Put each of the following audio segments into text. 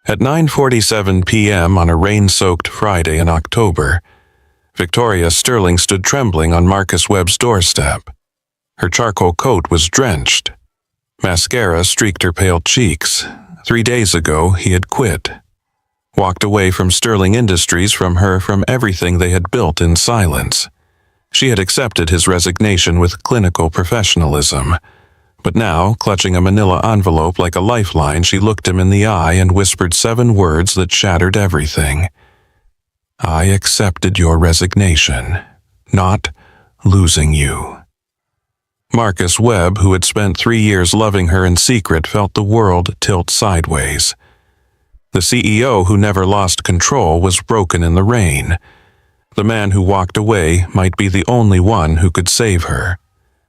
At 9:47 p.m. on a rain-soaked Friday in October, Victoria Sterling stood trembling on Marcus Webb's doorstep. Her charcoal coat was drenched. Mascara streaked her pale cheeks. 3 days ago, he had quit. Walked away from Sterling Industries, from everything they had built in silence. She had accepted his resignation with clinical professionalism. But now, clutching a manila envelope like a lifeline, she looked him in the eye and whispered 7 words that shattered everything. I accepted your resignation, not losing you. Marcus Webb, who had spent 3 years loving her in secret, felt the world tilt sideways. The CEO who never lost control was broken in the rain. The man who walked away might be the only one who could save her.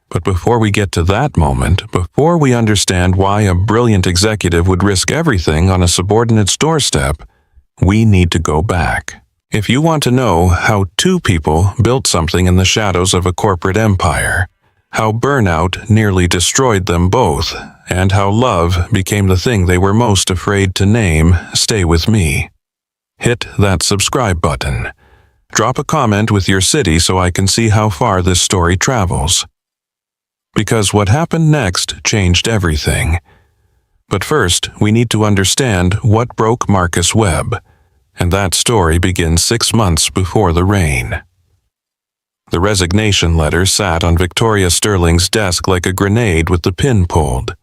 But before we get to that moment, before we understand why a brilliant executive would risk everything on a subordinate's doorstep, we need to go back. If you want to know how 2 people built something in the shadows of a corporate empire, how burnout nearly destroyed them both, and how love became the thing they were most afraid to name, stay with me. Hit that subscribe button. Drop a comment with your city so I can see how far this story travels. Because what happened next changed everything. But first, we need to understand what broke Marcus Webb, and that story begins 6 months before the rain. The resignation letter sat on Victoria Sterling's desk like a grenade with the pin pulled.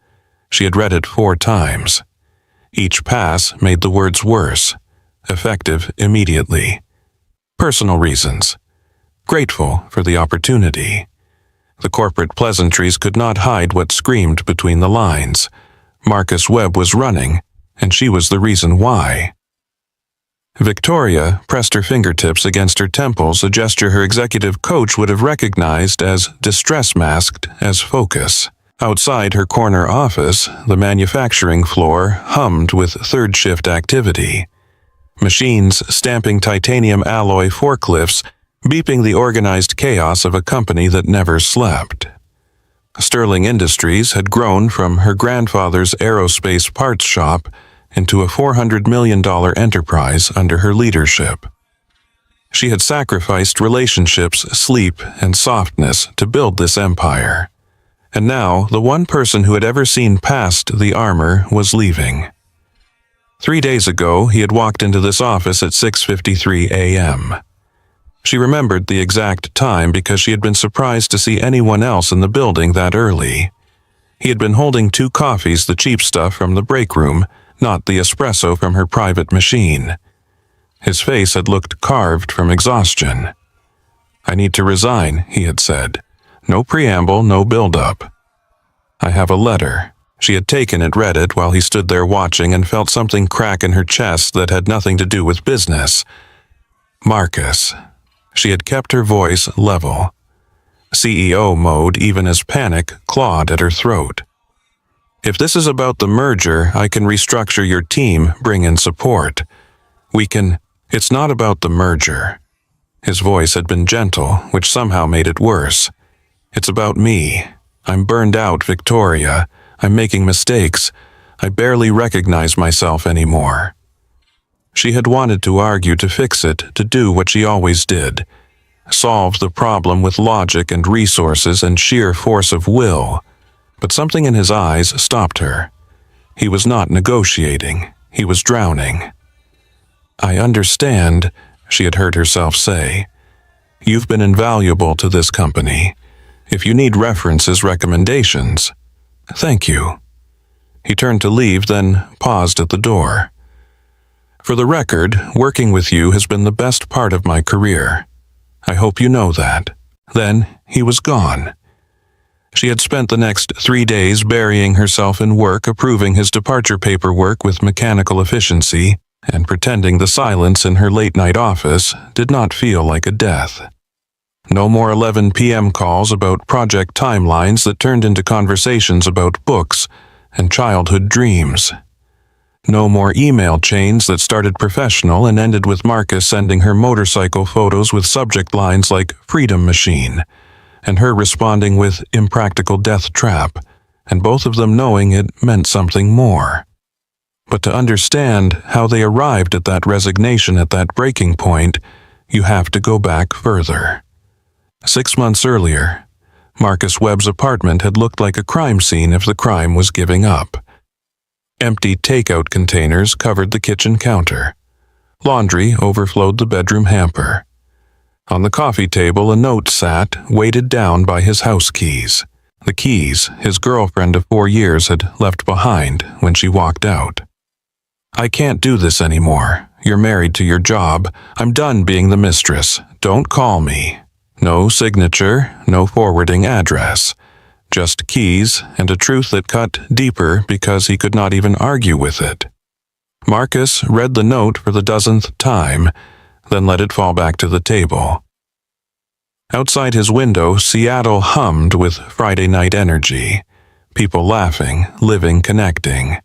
She had read it 4 times. Each pass made the words worse, effective immediately. Personal reasons. Grateful for the opportunity. The corporate pleasantries could not hide what screamed between the lines. Marcus Webb was running, and she was the reason why. Victoria pressed her fingertips against her temples, a gesture her executive coach would have recognized as distress masked as focus. Outside her corner office, the manufacturing floor hummed with third-shift activity. Machines stamping titanium alloy forklifts, beeping the organized chaos of a company that never slept. Sterling Industries had grown from her grandfather's aerospace parts shop into a $400 million enterprise under her leadership. She had sacrificed relationships, sleep, and softness to build this empire. And now, the one person who had ever seen past the armor was leaving. 3 days ago, he had walked into this office at 6:53 a.m. She remembered the exact time because she had been surprised to see anyone else in the building that early. He had been holding 2 coffees, the cheap stuff from the break room, not the espresso from her private machine. His face had looked carved from exhaustion. I need to resign, he had said. No preamble, no build-up. I have a letter. She had taken it, read it while he stood there watching, and felt something crack in her chest that had nothing to do with business. Marcus. She had kept her voice level. CEO mode, even as panic clawed at her throat. If this is about the merger, I can restructure your team, bring in support. It's not about the merger. His voice had been gentle, which somehow made it worse. It's about me. I'm burned out, Victoria. I'm making mistakes. I barely recognize myself anymore. She had wanted to argue, to fix it, to do what she always did. Solve the problem with logic and resources and sheer force of will. But something in his eyes stopped her. He was not negotiating. He was drowning. I understand, she had heard herself say. You've been invaluable to this company. If you need references, recommendations. Thank you. He turned to leave, then paused at the door. For the record, working with you has been the best part of my career. I hope you know that. Then he was gone. She had spent the next 3 days burying herself in work, approving his departure paperwork with mechanical efficiency, and pretending the silence in her late-night office did not feel like a death. No more 11 p.m. calls about project timelines that turned into conversations about books and childhood dreams. No more email chains that started professional and ended with Marcus sending her motorcycle photos with subject lines like "Freedom Machine," and her responding with "Impractical Death Trap," and both of them knowing it meant something more. But to understand how they arrived at that resignation at that breaking point, you have to go back further. 6 months earlier, Marcus Webb's apartment had looked like a crime scene if the crime was giving up. Empty takeout containers covered the kitchen counter. Laundry overflowed the bedroom hamper. On the coffee table, a note sat, weighted down by his house keys. The keys his girlfriend of 4 years had left behind when she walked out. "I can't do this anymore. You're married to your job. I'm done being the mistress. Don't call me." No signature, no forwarding address. Just keys and a truth that cut deeper because he could not even argue with it. Marcus read the note for the 10th time, then let it fall back to the table. Outside his window, Seattle hummed with Friday night energy. People laughing, living, connecting.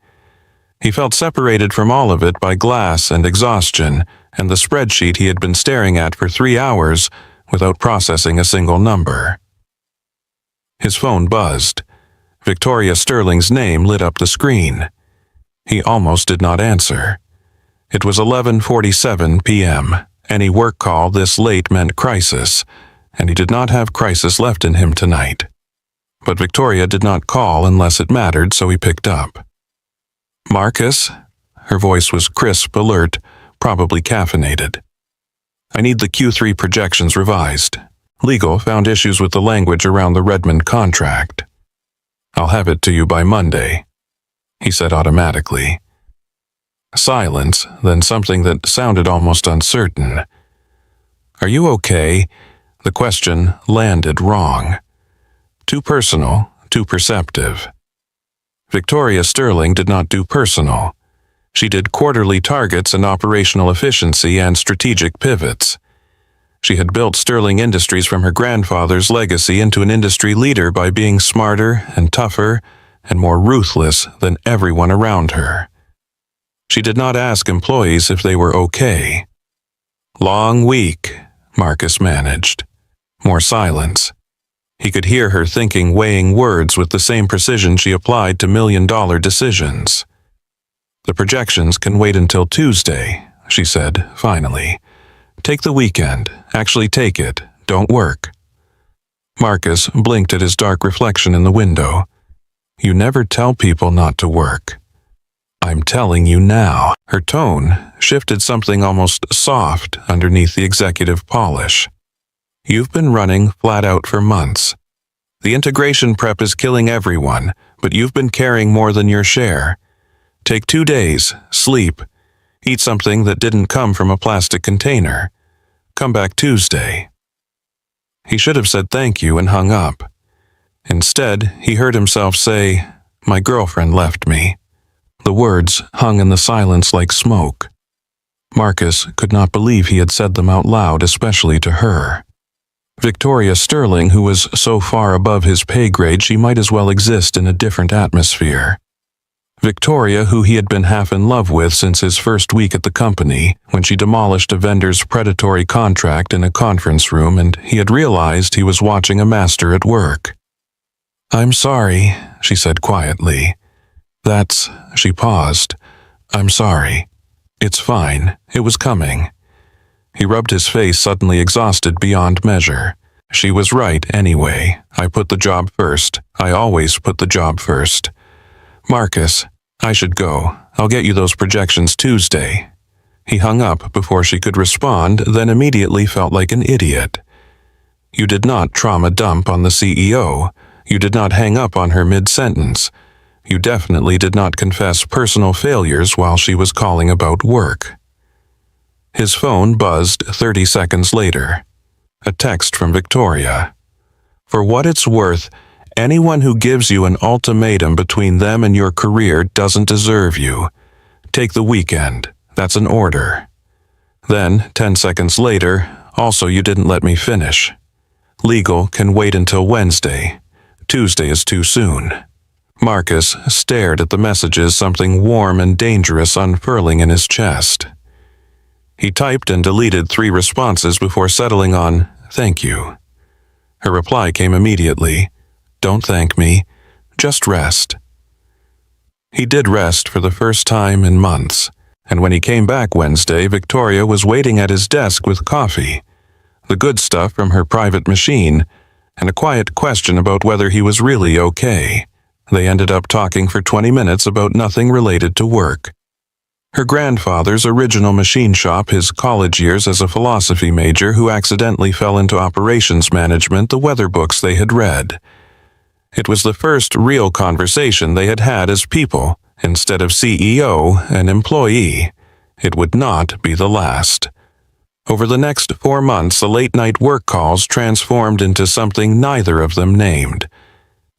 He felt separated from all of it by glass and exhaustion and the spreadsheet he had been staring at for 3 hours without processing a single number. His phone buzzed. Victoria Sterling's name lit up the screen. He almost did not answer. It was 11:47 p.m. Any work call this late meant crisis, and he did not have crisis left in him tonight. But Victoria did not call unless it mattered, so he picked up. "Marcus?" Her voice was crisp, alert, probably caffeinated. "I need the Q3 projections revised. Legal found issues with the language around the Redmond contract. I'll have it to you by Monday," he said automatically. Silence, then something that sounded almost uncertain. "Are you okay?" The question landed wrong. Too personal, too perceptive. Victoria Sterling did not do personal. She did quarterly targets and operational efficiency and strategic pivots. She had built Sterling Industries from her grandfather's legacy into an industry leader by being smarter and tougher and more ruthless than everyone around her. She did not ask employees if they were okay. "Long week," Marcus managed. More silence. He could hear her thinking, weighing words with the same precision she applied to million-dollar decisions. "The projections can wait until Tuesday," she said, finally. "Take the weekend. Actually take it. Don't work." Marcus blinked at his dark reflection in the window. "You never tell people not to work." "I'm telling you now." Her tone shifted something almost soft underneath the executive polish. "You've been running flat out for months. The integration prep is killing everyone, but you've been carrying more than your share. Take 2 days, sleep, eat something that didn't come from a plastic container. Come back Tuesday." He should have said thank you and hung up. Instead, he heard himself say, "My girlfriend left me." The words hung in the silence like smoke. Marcus could not believe he had said them out loud, especially to her. Victoria Sterling, who was so far above his pay grade she might as well exist in a different atmosphere. Victoria, who he had been half in love with since his first week at the company, when she demolished a vendor's predatory contract in a conference room and he had realized he was watching a master at work. "I'm sorry," she said quietly. She paused. "I'm sorry. It's fine. It was coming." He rubbed his face, suddenly exhausted beyond measure. She was right anyway. I put the job first. I always put the job first. "Marcus, I should go. I'll get you those projections Tuesday." He hung up before she could respond, then immediately felt like an idiot. You did not trauma dump on the CEO. You did not hang up on her mid-sentence. You definitely did not confess personal failures while she was calling about work. His phone buzzed 30 seconds later. A text from Victoria. "For what it's worth, anyone who gives you an ultimatum between them and your career doesn't deserve you. Take the weekend. That's an order." Then, 10 seconds later, "Also, you didn't let me finish. Legal can wait until Wednesday. Tuesday is too soon." Marcus stared at the messages, something warm and dangerous unfurling in his chest. He typed and deleted 3 responses before settling on, "Thank you." Her reply came immediately, "Don't thank me. Just rest." He did rest for the first time in months, and when he came back Wednesday, Victoria was waiting at his desk with coffee, the good stuff from her private machine, and a quiet question about whether he was really okay. They ended up talking for 20 minutes about nothing related to work. Her grandfather's original machine shop, his college years as a philosophy major who accidentally fell into operations management, the weather books they had read. It was the first real conversation they had had as people, instead of CEO and employee. It would not be the last. Over the next 4 months, the late-night work calls transformed into something neither of them named.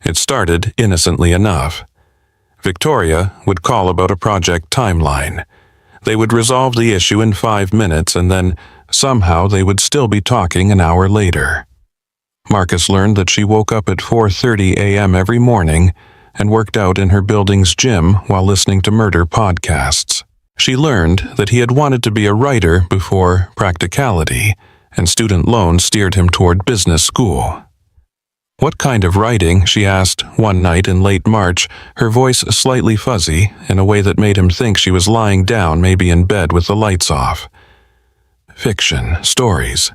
It started innocently enough. Victoria would call about a project timeline. They would resolve the issue in 5 minutes, and then somehow they would still be talking an hour later. Marcus learned that she woke up at 4:30 a.m. every morning and worked out in her building's gym while listening to murder podcasts. She learned that he had wanted to be a writer before practicality, and student loans steered him toward business school. "What kind of writing?" she asked one night in late March, her voice slightly fuzzy in a way that made him think she was lying down, maybe in bed with the lights off. "Fiction, stories."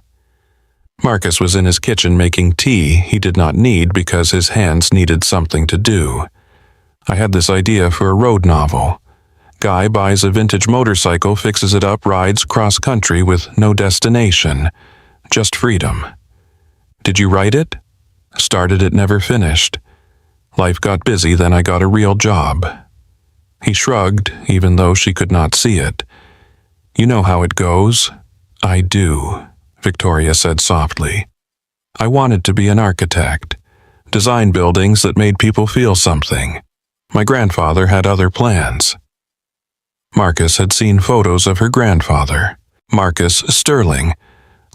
Marcus was in his kitchen making tea he did not need because his hands needed something to do. "I had this idea for a road novel. Guy buys a vintage motorcycle, fixes it up, rides cross-country with no destination. Just freedom." "Did you write it?" "Started it, never finished. Life got busy, then I got a real job." He shrugged, even though she could not see it. "You know how it goes." "I do," Victoria said softly. "I wanted to be an architect. Design buildings that made people feel something. My grandfather had other plans." Marcus had seen photos of her grandfather, Marcus Sterling,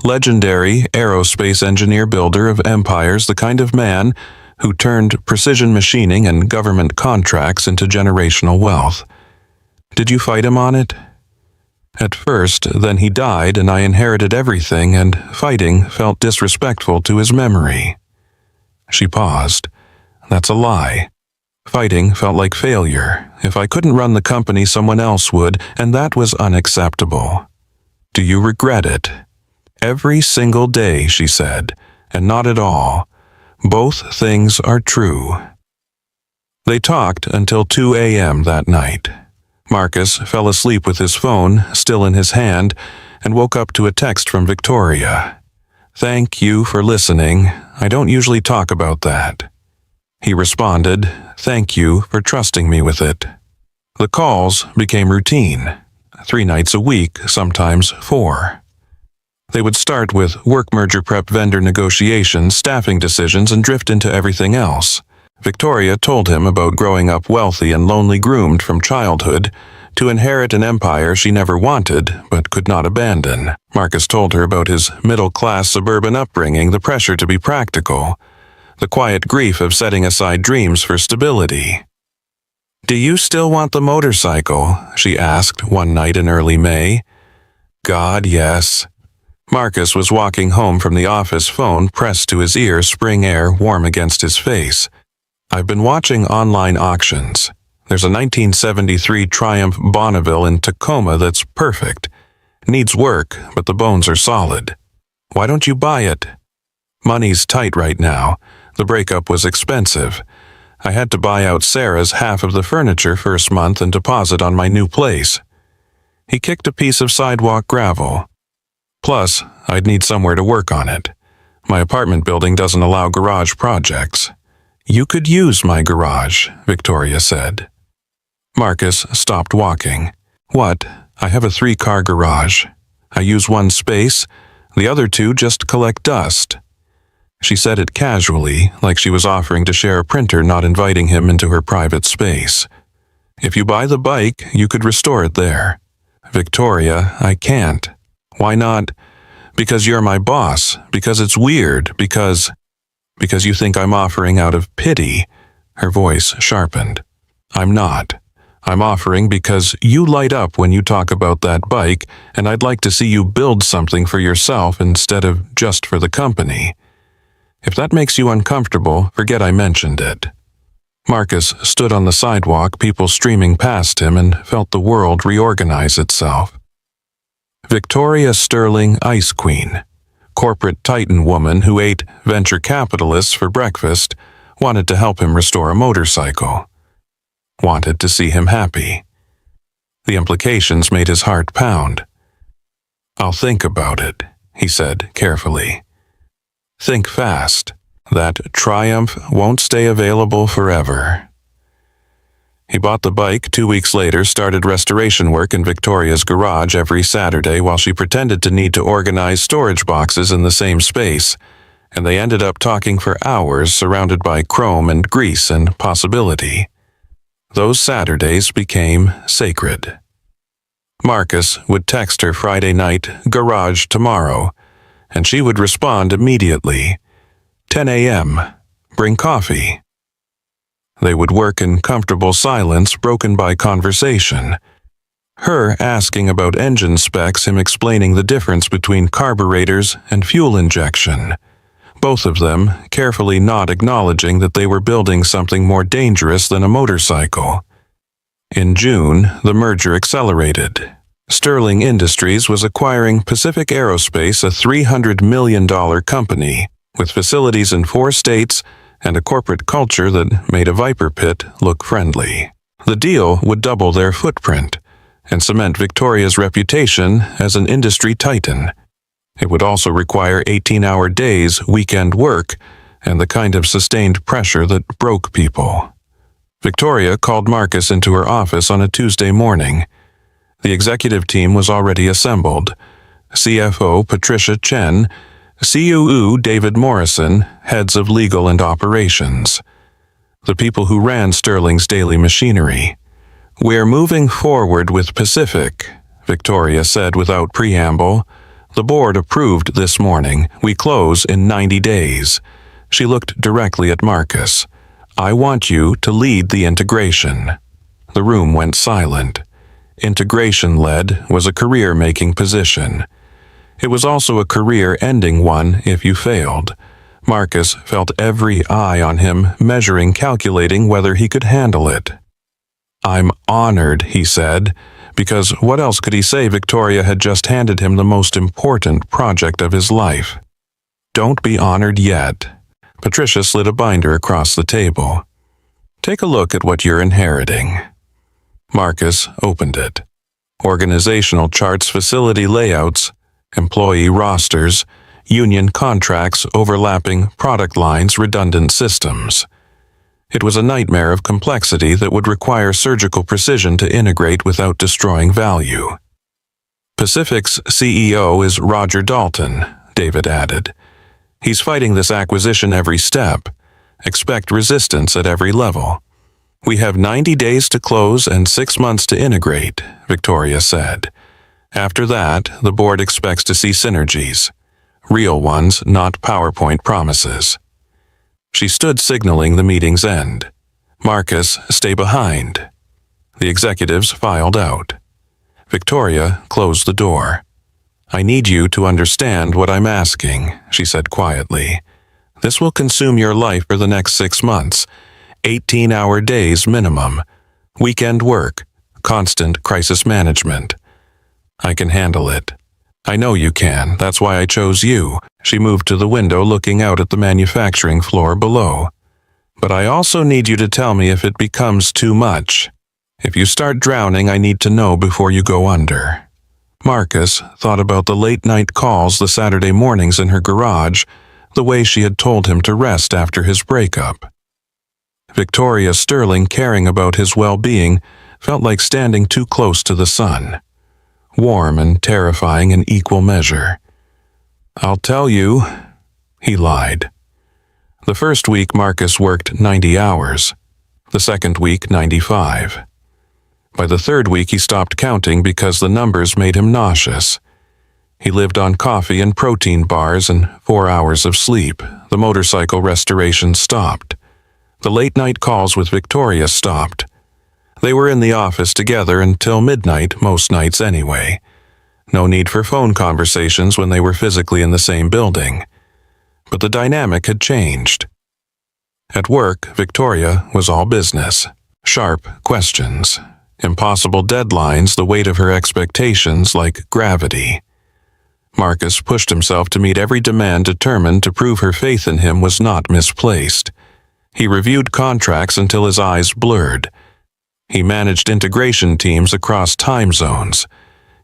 legendary aerospace engineer, builder of empires, the kind of man who turned precision machining and government contracts into generational wealth. "Did you fight him on it?" "At first, then he died and I inherited everything, and fighting felt disrespectful to his memory." She paused. "That's a lie. Fighting felt like failure. If I couldn't run the company, someone else would, and that was unacceptable." "Do you regret it?" "Every single day," she said, "and not at all. Both things are true." They talked until 2 a.m. that night. Marcus fell asleep with his phone still in his hand and woke up to a text from Victoria. "Thank you for listening. I don't usually talk about that." He responded, "Thank you for trusting me with it." The calls became routine. 3 nights a week, sometimes 4. They would start with work merger prep, vendor negotiations, staffing decisions, and drift into everything else. Victoria told him about growing up wealthy and lonely, groomed from childhood to inherit an empire she never wanted but could not abandon. Marcus told her about his middle-class suburban upbringing, the pressure to be practical, the quiet grief of setting aside dreams for stability. "Do you still want the motorcycle?" she asked one night in early May. "God, yes." Marcus was walking home from the office, phone pressed to his ear, spring air warm against his face. "I've been watching online auctions. There's a 1973 Triumph Bonneville in Tacoma that's perfect. Needs work, but the bones are solid. Why don't you buy it?" "Money's tight right now. The breakup was expensive. I had to buy out Sarah's half of the furniture first month and deposit on my new place." He kicked a piece of sidewalk gravel. "Plus, I'd need somewhere to work on it. My apartment building doesn't allow garage projects." "You could use my garage," Victoria said. Marcus stopped walking. "What? I have a 3-car garage. I use one space. The other 2 just collect dust." She said it casually, like she was offering to share a printer, not inviting him into her private space. "If you buy the bike, you could restore it there." "Victoria, I can't." "Why not?" "Because you're my boss. Because it's weird. Because you think I'm offering out of pity." Her voice sharpened. "I'm not. I'm offering because you light up when you talk about that bike, and I'd like to see you build something for yourself instead of just for the company. If that makes you uncomfortable, forget I mentioned it." Marcus stood on the sidewalk, people streaming past him, and felt the world reorganize itself. Victoria Sterling, Ice Queen, corporate titan woman who ate venture capitalists for breakfast, wanted to help him restore a motorcycle. Wanted to see him happy. The implications made his heart pound. "I'll think about it," he said carefully. "Think fast. That triumph won't stay available forever." He bought the bike 2 weeks later, started restoration work in Victoria's garage every Saturday while she pretended to need to organize storage boxes in the same space, and they ended up talking for hours surrounded by chrome and grease and possibility. Those Saturdays became sacred. Marcus would text her Friday night, "Garage tomorrow," and she would respond immediately, "10 a.m., bring coffee." They would work in comfortable silence broken by conversation. Her asking about engine specs, him explaining the difference between carburetors and fuel injection. Both of them carefully not acknowledging that they were building something more dangerous than a motorcycle. In June, the merger accelerated. Sterling Industries was acquiring Pacific Aerospace, a $300 million company, with facilities in 4 states and a corporate culture that made a Viper Pit look friendly. The deal would double their footprint and cement Victoria's reputation as an industry titan. It would also require 18-hour days, weekend work, and the kind of sustained pressure that broke people. Victoria called Marcus into her office on a Tuesday morning. The executive team was already assembled. CFO Patricia Chen, COO David Morrison, heads of legal and operations. The people who ran Sterling's daily machinery. "We're moving forward with Pacific," Victoria said without preamble. "The board approved this morning. We close in 90 days. She looked directly at Marcus. "I want you to lead the integration." The room went silent. Integration-led was a career-making position. It was also a career-ending one if you failed. Marcus felt every eye on him, measuring, calculating whether he could handle it. "I'm honored," he said, because what else could he say? Victoria had just handed him the most important project of his life. "Don't be honored yet." Patricia slid a binder across the table. "Take a look at what you're inheriting." Marcus opened it. Organizational charts, facility layouts, employee rosters, union contracts, overlapping product lines, redundant systems. It was a nightmare of complexity that would require surgical precision to integrate without destroying value. "Pacific's CEO is Roger Dalton," David added. "He's fighting this acquisition every step. Expect resistance at every level." "We have 90 days to close and 6 months to integrate," Victoria said. "After that, the board expects to see synergies. Real ones, not PowerPoint promises." She stood signaling the meeting's end. "Marcus, stay behind." The executives filed out. Victoria closed the door. "I need you to understand what I'm asking," she said quietly. "This will consume your life for the next 6 months. 18-hour days minimum. Weekend work. Constant crisis management. I can handle it. I know you can. That's why I chose you." She moved to the window, looking out at the manufacturing floor below. "But I also need you to tell me if it becomes too much. If you start drowning, I need to know before you go under." Marcus thought about the late-night calls, the Saturday mornings in her garage, the way she had told him to rest after his breakup. Victoria Sterling caring about his well-being felt like standing too close to the sun. Warm and terrifying in equal measure. "I'll tell you," he lied. The first week Marcus worked 90 hours. The second week 95. By the third week he stopped counting because the numbers made him nauseous. He lived on coffee and protein bars and 4 hours of sleep. The motorcycle restoration stopped. The late-night calls with Victoria stopped. They were in the office together until midnight, most nights anyway. No need for phone conversations when they were physically in the same building. But the dynamic had changed. At work, Victoria was all business. Sharp questions. Impossible deadlines, the weight of her expectations like gravity. Marcus pushed himself to meet every demand, determined to prove her faith in him was not misplaced. He reviewed contracts until his eyes blurred. He managed integration teams across time zones.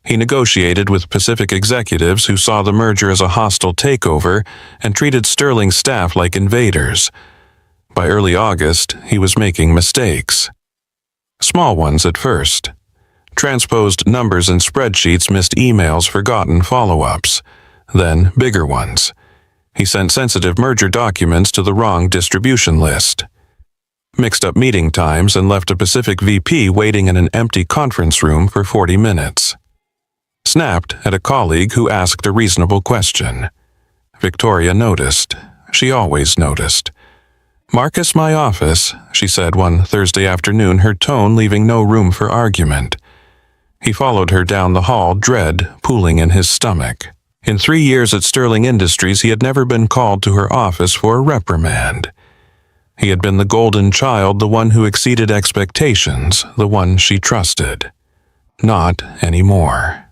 He negotiated with Pacific executives who saw the merger as a hostile takeover and treated Sterling's staff like invaders. By early August, he was making mistakes. Small ones at first. Transposed numbers in spreadsheets, missed emails, forgotten follow-ups. Then bigger ones. He sent sensitive merger documents to the wrong distribution list. Mixed up meeting times and left a Pacific VP waiting in an empty conference room for 40 minutes. Snapped at a colleague who asked a reasonable question. Victoria noticed. She always noticed. "Marcus, my office," she said one Thursday afternoon, her tone leaving no room for argument. He followed her down the hall, dread pooling in his stomach. In 3 years at Sterling Industries, he had never been called to her office for a reprimand. He had been the golden child, the one who exceeded expectations, the one she trusted. Not anymore.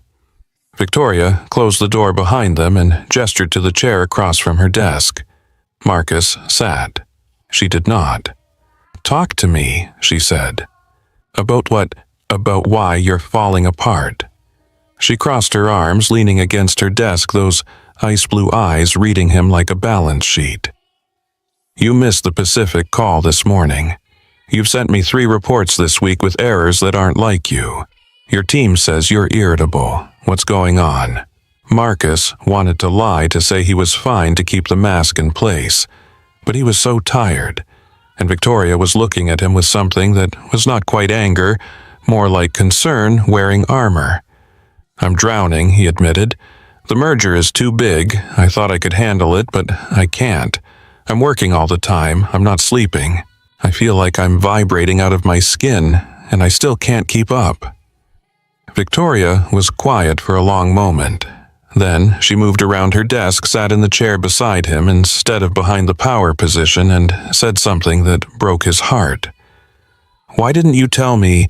Victoria closed the door behind them and gestured to the chair across from her desk. Marcus sat. She did not. "Talk to me," she said. "About what? About why you're falling apart." She crossed her arms, leaning against her desk, those ice-blue eyes reading him like a balance sheet. "You missed the Pacific call this morning. You've sent me 3 reports this week with errors that aren't like you. Your team says you're irritable. What's going on?" Marcus wanted to lie to say he was fine to keep the mask in place, but he was so tired, and Victoria was looking at him with something that was not quite anger, more like concern wearing armor. "I'm drowning," he admitted. "The merger is too big. I thought I could handle it, but I can't. I'm working all the time. I'm not sleeping. I feel like I'm vibrating out of my skin, and I still can't keep up." Victoria was quiet for a long moment. Then she moved around her desk, sat in the chair beside him instead of behind the power position, and said something that broke his heart. "Why didn't you tell me?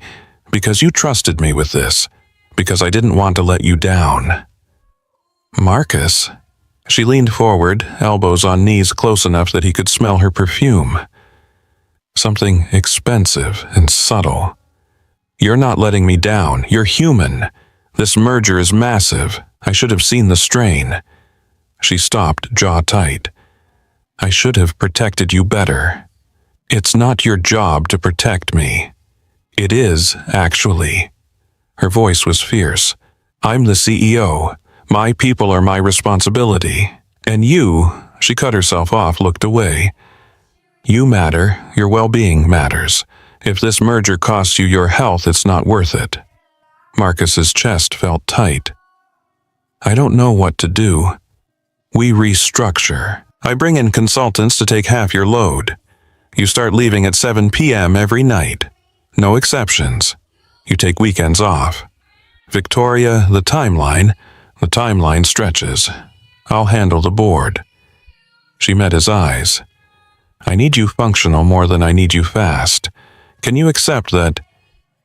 Because you trusted me with this. Because I didn't want to let you down." "Marcus?" She leaned forward, elbows on knees close enough that he could smell her perfume. Something expensive and subtle. "You're not letting me down. You're human. This merger is massive. I should have seen the strain." She stopped, jaw tight. "I should have protected you better. It's not your job to protect me. It is, actually." Her voice was fierce. "I'm the CEO. My people are my responsibility. And you," she cut herself off, looked away. "You matter. Your well-being matters. If this merger costs you your health, it's not worth it." Marcus's chest felt tight. "I don't know what to do. We restructure. I bring in consultants to take half your load. You start leaving at 7 p.m. every night. No exceptions. You take weekends off. Victoria, the timeline stretches. I'll handle the board." She met his eyes. "I need you functional more than I need you fast. Can you accept that?"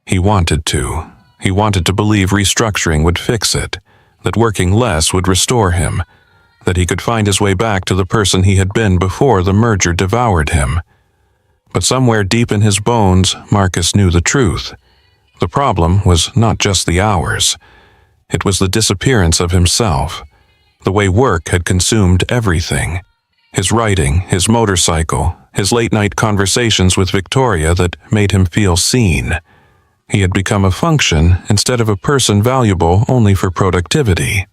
He wanted to. He wanted to believe restructuring would fix it, that working less would restore him, that he could find his way back to the person he had been before the merger devoured him. But somewhere deep in his bones, Marcus knew the truth. The problem was not just the hours. It was the disappearance of himself. The way work had consumed everything. His writing, his motorcycle, his late-night conversations with Victoria that made him feel seen. He had become a function instead of a person valuable only for productivity.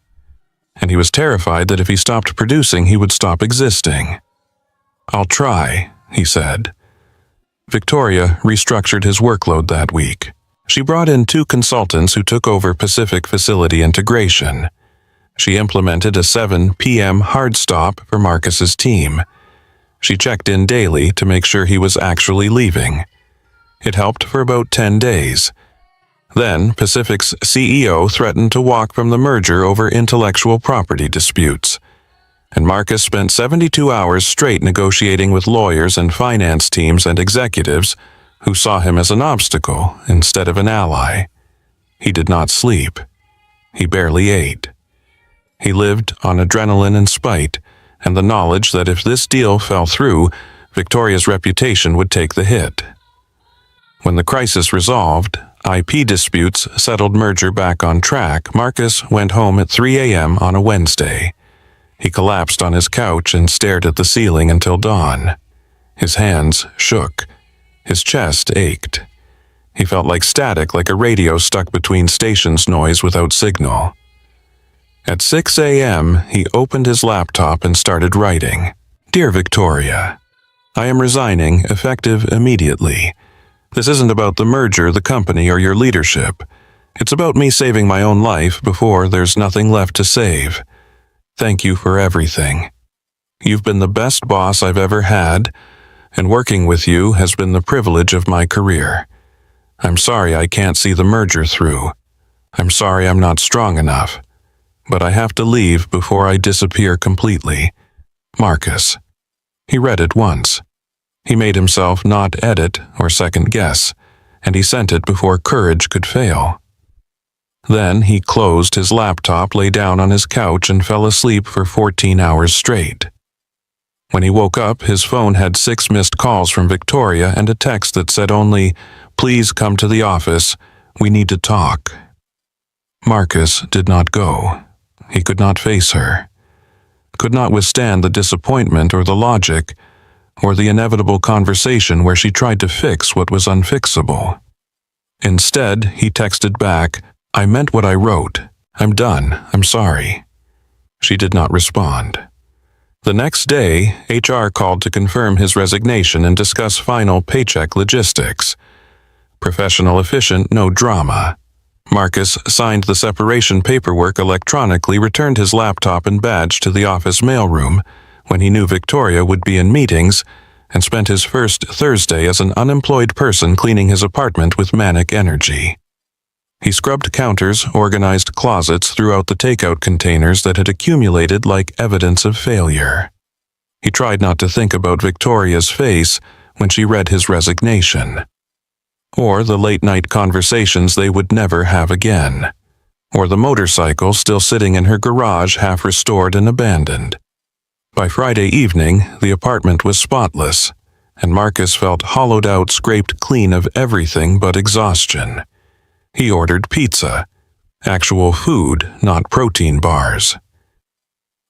And he was terrified that if he stopped producing, he would stop existing. "I'll try," he said. Victoria restructured his workload that week. She brought in 2 consultants who took over Pacific facility integration. She implemented a 7 p.m. hard stop for Marcus's team. She checked in daily to make sure he was actually leaving. It helped for about 10 days. Then Pacific's CEO threatened to walk from the merger over intellectual property disputes. and Marcus spent 72 hours straight negotiating with lawyers and finance teams and executives who saw him as an obstacle instead of an ally. He did not sleep. He barely ate. He lived on adrenaline and spite, and the knowledge that if this deal fell through, Victoria's reputation would take the hit. When the crisis resolved, IP disputes settled merger back on track, Marcus went home at 3 a.m. on a Wednesday. He collapsed on his couch and stared at the ceiling until dawn. His hands shook. His chest ached. He felt like static, like a radio stuck between stations, noise without signal. At 6 a.m., he opened his laptop and started writing. Dear Victoria, I am resigning, effective immediately. This isn't about the merger, the company, or your leadership. It's about me saving my own life before there's nothing left to save. Thank you for everything. You've been the best boss I've ever had, and working with you has been the privilege of my career. I'm sorry I can't see the merger through. I'm sorry I'm not strong enough. But I have to leave before I disappear completely. Marcus. He read it once. He made himself not edit or second guess, and he sent it before courage could fail. Then he closed his laptop, lay down on his couch, and fell asleep for 14 hours straight. When he woke up, his phone had 6 missed calls from Victoria and a text that said only, "Please come to the office. We need to talk." Marcus did not go. He could not face her. Could not withstand the disappointment or the logic, or the inevitable conversation where she tried to fix what was unfixable. Instead, he texted back, "I meant what I wrote. I'm done. I'm sorry." She did not respond. The next day, HR called to confirm his resignation and discuss final paycheck logistics. Professional, efficient, no drama. Marcus signed the separation paperwork electronically, returned his laptop and badge to the office mailroom when he knew Victoria would be in meetings, and spent his first Thursday as an unemployed person cleaning his apartment with manic energy. He scrubbed counters, organized closets, threw out the takeout containers that had accumulated like evidence of failure. He tried not to think about Victoria's face when she read his resignation, or the late-night conversations they would never have again, or the motorcycle still sitting in her garage half restored and abandoned. By Friday evening, the apartment was spotless, and Marcus felt hollowed out, scraped clean of everything but exhaustion. He ordered pizza, actual food, not protein bars.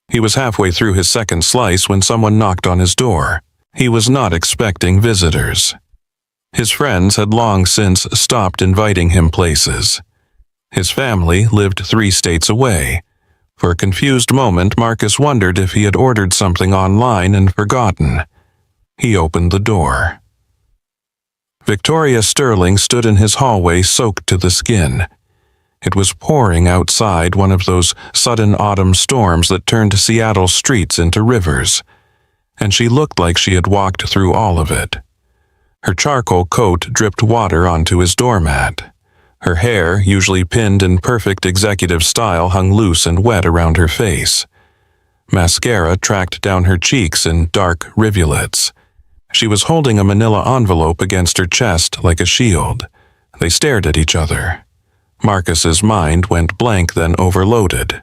He was halfway through his second slice when someone knocked on his door. He was not expecting visitors. His friends had long since stopped inviting him places. His family lived 3 states away. For a confused moment, Marcus wondered if he had ordered something online and forgotten. He opened the door. Victoria Sterling stood in his hallway, soaked to the skin. It was pouring outside, one of those sudden autumn storms that turned Seattle's streets into rivers, and she looked like she had walked through all of it. Her charcoal coat dripped water onto his doormat. Her hair, usually pinned in perfect executive style, hung loose and wet around her face. Mascara tracked down her cheeks in dark rivulets. She was holding a manila envelope against her chest like a shield. They stared at each other. Marcus's mind went blank, then overloaded.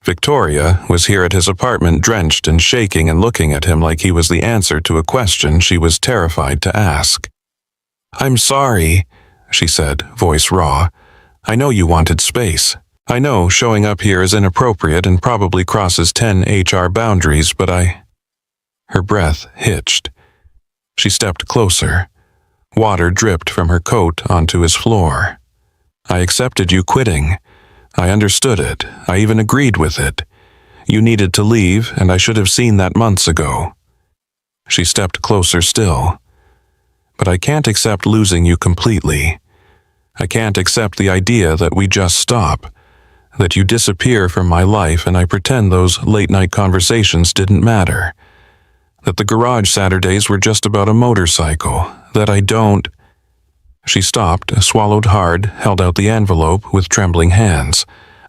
Victoria was here at his apartment, drenched and shaking and looking at him like he was the answer to a question she was terrified to ask. "I'm sorry," she said, voice raw. "I know you wanted space. I know showing up here is inappropriate and probably crosses 10 HR boundaries, but Her breath hitched. She stepped closer. Water dripped from her coat onto his floor. "I accepted you quitting. I understood it. I even agreed with it. You needed to leave, and I should have seen that months ago." She stepped closer still. "But I can't accept losing you completely. I can't accept the idea that we just stop, that you disappear from my life and I pretend those late-night conversations didn't matter, that the garage Saturdays were just about a motorcycle, that I don't—" She stopped, swallowed hard, held out the envelope with trembling hands.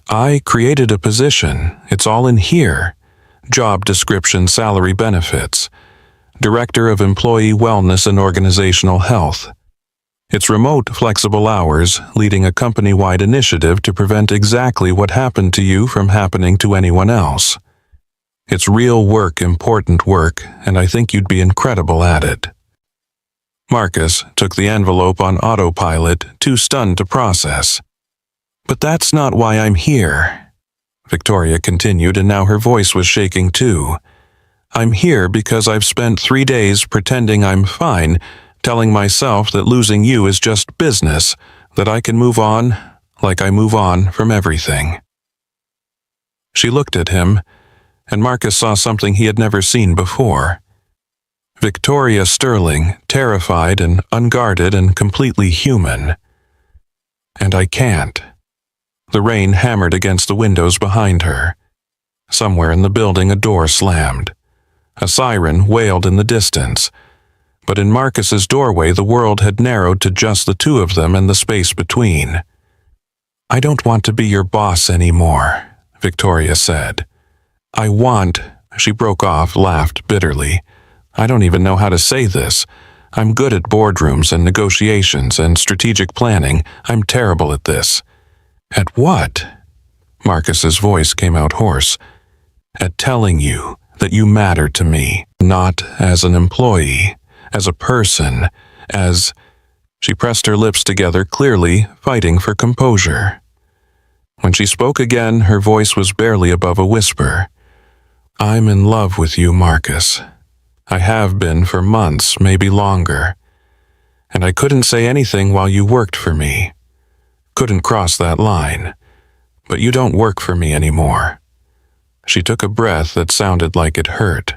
"I created a position. It's all in here. job description, salary, benefits. Director of Employee Wellness and Organizational Health. It's remote, flexible hours, leading a company-wide initiative to prevent exactly what happened to you from happening to anyone else. It's real work, important work, and I think you'd be incredible at it. Marcus took the envelope on autopilot, too stunned to process. But that's not why I'm here, Victoria continued, and now her voice was shaking too. I'm here because I've spent 3 days pretending I'm fine, telling myself that losing you is just business, that I can move on like I move on from everything. She looked at him, and Marcus saw something he had never seen before. Victoria Sterling, terrified and unguarded and completely human. And I can't. The rain hammered against the windows behind her. Somewhere in the building a door slammed. A siren wailed in the distance. But in Marcus's doorway the world had narrowed to just the two of them and the space between. I don't want to be your boss anymore, Victoria said. I want, she broke off, laughed bitterly. I don't even know how to say this. I'm good at boardrooms and negotiations and strategic planning. I'm terrible at this. At what? Marcus's voice came out hoarse. At telling you that you matter to me, not as an employee, as a person, as... She pressed her lips together, clearly fighting for composure. When she spoke again, her voice was barely above a whisper. I'm in love with you, Marcus. I have been for months, maybe longer. And I couldn't say anything while you worked for me. Couldn't cross that line. But you don't work for me anymore. She took a breath that sounded like it hurt.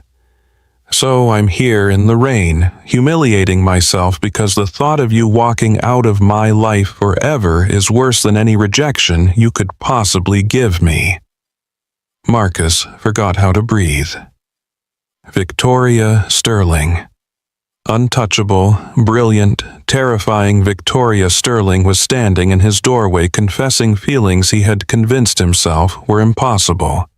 So I'm here in the rain, humiliating myself because the thought of you walking out of my life forever is worse than any rejection you could possibly give me. Marcus forgot how to breathe. Victoria Sterling. Untouchable, brilliant, terrifying Victoria Sterling was standing in his doorway confessing feelings he had convinced himself were impossible.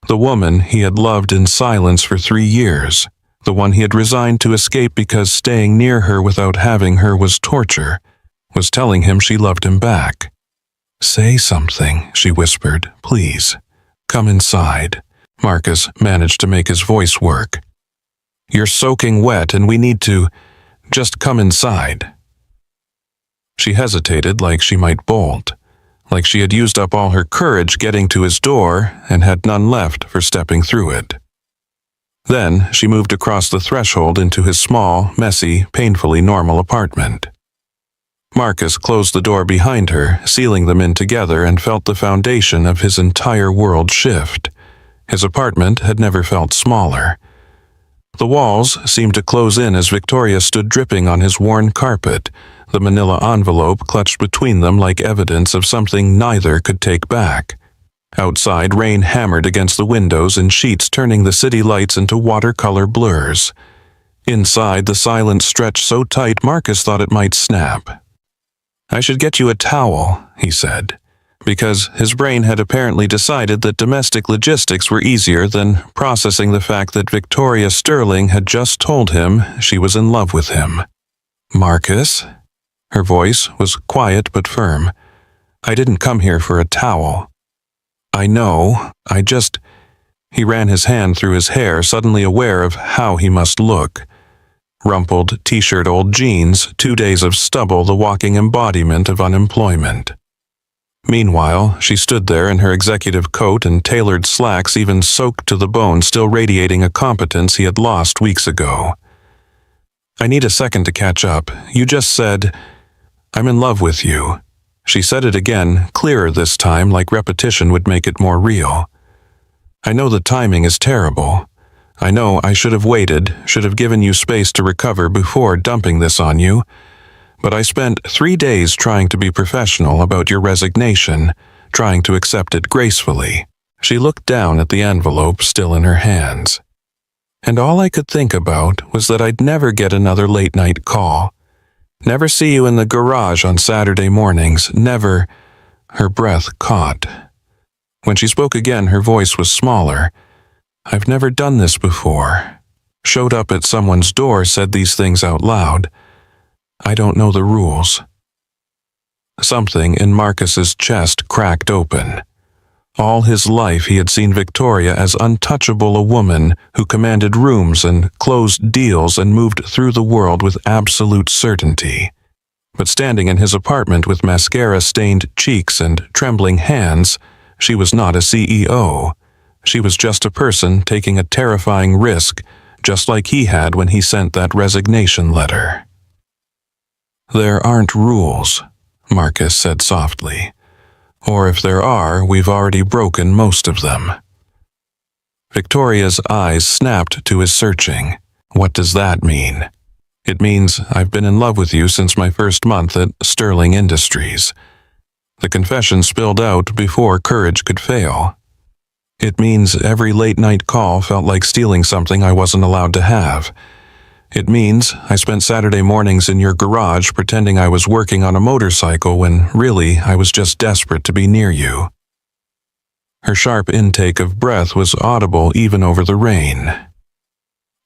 The woman he had loved in silence for 3 years, the one he had resigned to escape because staying near her without having her was torture, was telling him she loved him back. Say something, she whispered, please. Come inside. Marcus managed to make his voice work. You're soaking wet and we need to... just come inside. She hesitated like she might bolt, like she had used up all her courage getting to his door and had none left for stepping through it. Then she moved across the threshold into his small, messy, painfully normal apartment. Marcus closed the door behind her, sealing them in together, and felt the foundation of his entire world shift. His apartment had never felt smaller. The walls seemed to close in as Victoria stood dripping on his worn carpet, the manila envelope clutched between them like evidence of something neither could take back. Outside, rain hammered against the windows in sheets, turning the city lights into watercolor blurs. Inside, the silence stretched so tight Marcus thought it might snap. I should get you a towel, he said, because his brain had apparently decided that domestic logistics were easier than processing the fact that Victoria Sterling had just told him she was in love with him. Marcus? Her voice was quiet but firm. I didn't come here for a towel. I know, He ran his hand through his hair, suddenly aware of how he must look. Rumpled t-shirt, old jeans, 2 days of stubble, the walking embodiment of unemployment. Meanwhile, she stood there in her executive coat and tailored slacks, even soaked to the bone, still radiating a competence he had lost weeks ago. I need a second to catch up. You just said, I'm in love with you. She said it again, clearer this time, like repetition would make it more real. I know the timing is terrible. I know I should have waited, should have given you space to recover before dumping this on you. But I spent 3 days trying to be professional about your resignation, trying to accept it gracefully. She looked down at the envelope still in her hands. And all I could think about was that I'd never get another late-night call. Never see you in the garage on Saturday mornings, never... Her breath caught. When she spoke again, her voice was smaller. I've never done this before. Showed up at someone's door, said these things out loud. I don't know the rules. Something in Marcus's chest cracked open. All his life he had seen Victoria as untouchable, a woman who commanded rooms and closed deals and moved through the world with absolute certainty. But standing in his apartment with mascara-stained cheeks and trembling hands, she was not a CEO. She was just a person taking a terrifying risk, just like he had when he sent that resignation letter. There aren't rules, Marcus said softly. Or if there are, we've already broken most of them. Victoria's eyes snapped to his searching. What does that mean? It means I've been in love with you since my first month at Sterling Industries. The confession spilled out before courage could fail. It means every late-night call felt like stealing something I wasn't allowed to have. It means I spent Saturday mornings in your garage pretending I was working on a motorcycle when really I was just desperate to be near you. Her sharp intake of breath was audible even over the rain.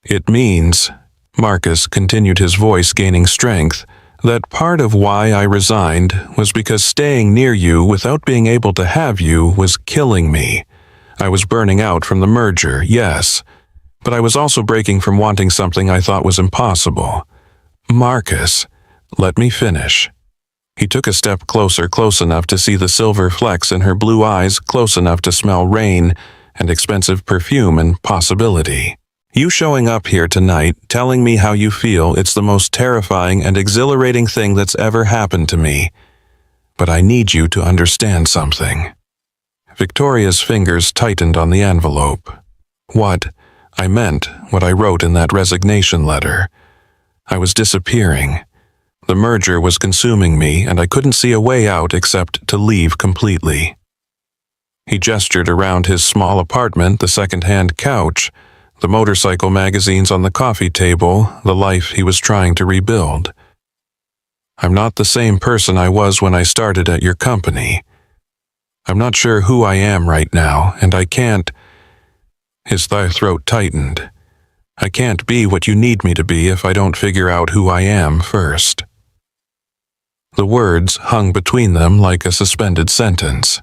It means, Marcus continued, his voice gaining strength, that part of why I resigned was because staying near you without being able to have you was killing me. I was burning out from the merger, yes, but I was also breaking from wanting something I thought was impossible. Marcus, let me finish. He took a step closer, close enough to see the silver flecks in her blue eyes, close enough to smell rain and expensive perfume and possibility. You showing up here tonight, telling me how you feel, it's the most terrifying and exhilarating thing that's ever happened to me. But I need you to understand something. Victoria's fingers tightened on the envelope. What? I meant what I wrote in that resignation letter. I was disappearing. The merger was consuming me, and I couldn't see a way out except to leave completely. He gestured around his small apartment, the second-hand couch, the motorcycle magazines on the coffee table, the life he was trying to rebuild. I'm not the same person I was when I started at your company. I'm not sure who I am right now, and I can't— His throat tightened. I can't be what you need me to be if I don't figure out who I am first. The words hung between them like a suspended sentence.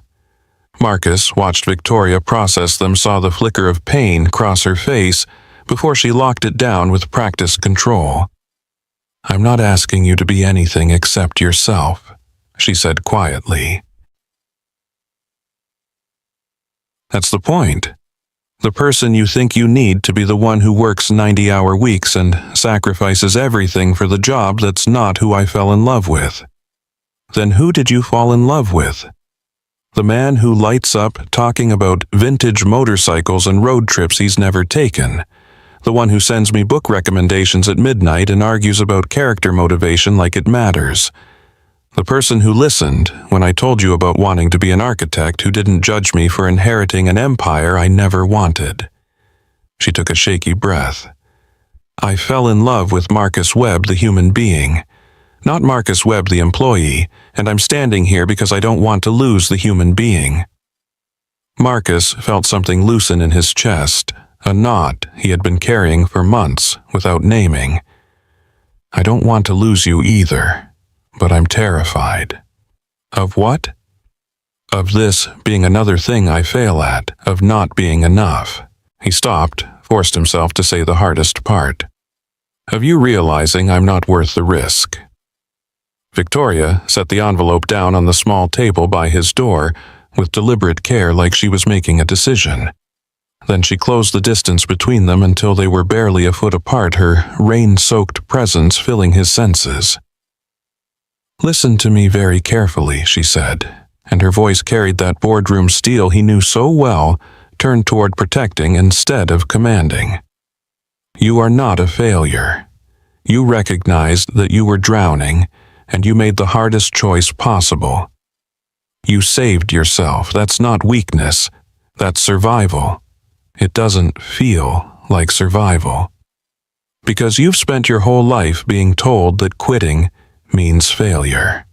Marcus watched Victoria process them, saw the flicker of pain cross her face before she locked it down with practiced control. I'm not asking you to be anything except yourself, she said quietly. That's the point. The person you think you need to be the one who works 90-hour weeks and sacrifices everything for the job, that's not who I fell in love with. Then who did you fall in love with? The man who lights up talking about vintage motorcycles and road trips he's never taken. The one who sends me book recommendations at midnight and argues about character motivation like it matters. The person who listened when I told you about wanting to be an architect, who didn't judge me for inheriting an empire I never wanted. She took a shaky breath. I fell in love with Marcus Webb, the human being, not Marcus Webb, the employee, and I'm standing here because I don't want to lose the human being. Marcus felt something loosen in his chest, a knot he had been carrying for months without naming. I don't want to lose you either, but I'm terrified. Of what? Of this being another thing I fail at, of not being enough. He stopped, forced himself to say the hardest part. Of you realizing I'm not worth the risk. Victoria set the envelope down on the small table by his door with deliberate care, like she was making a decision. Then she closed the distance between them until they were barely a foot apart, her rain-soaked presence filling his senses. Listen to me very carefully, she said, and her voice carried that boardroom steel he knew so well, turned toward protecting instead of commanding. You are not a failure. You recognized that you were drowning, and you made the hardest choice possible. You saved yourself. That's not weakness. That's survival. It doesn't feel like survival. Because you've spent your whole life being told that quitting means failure.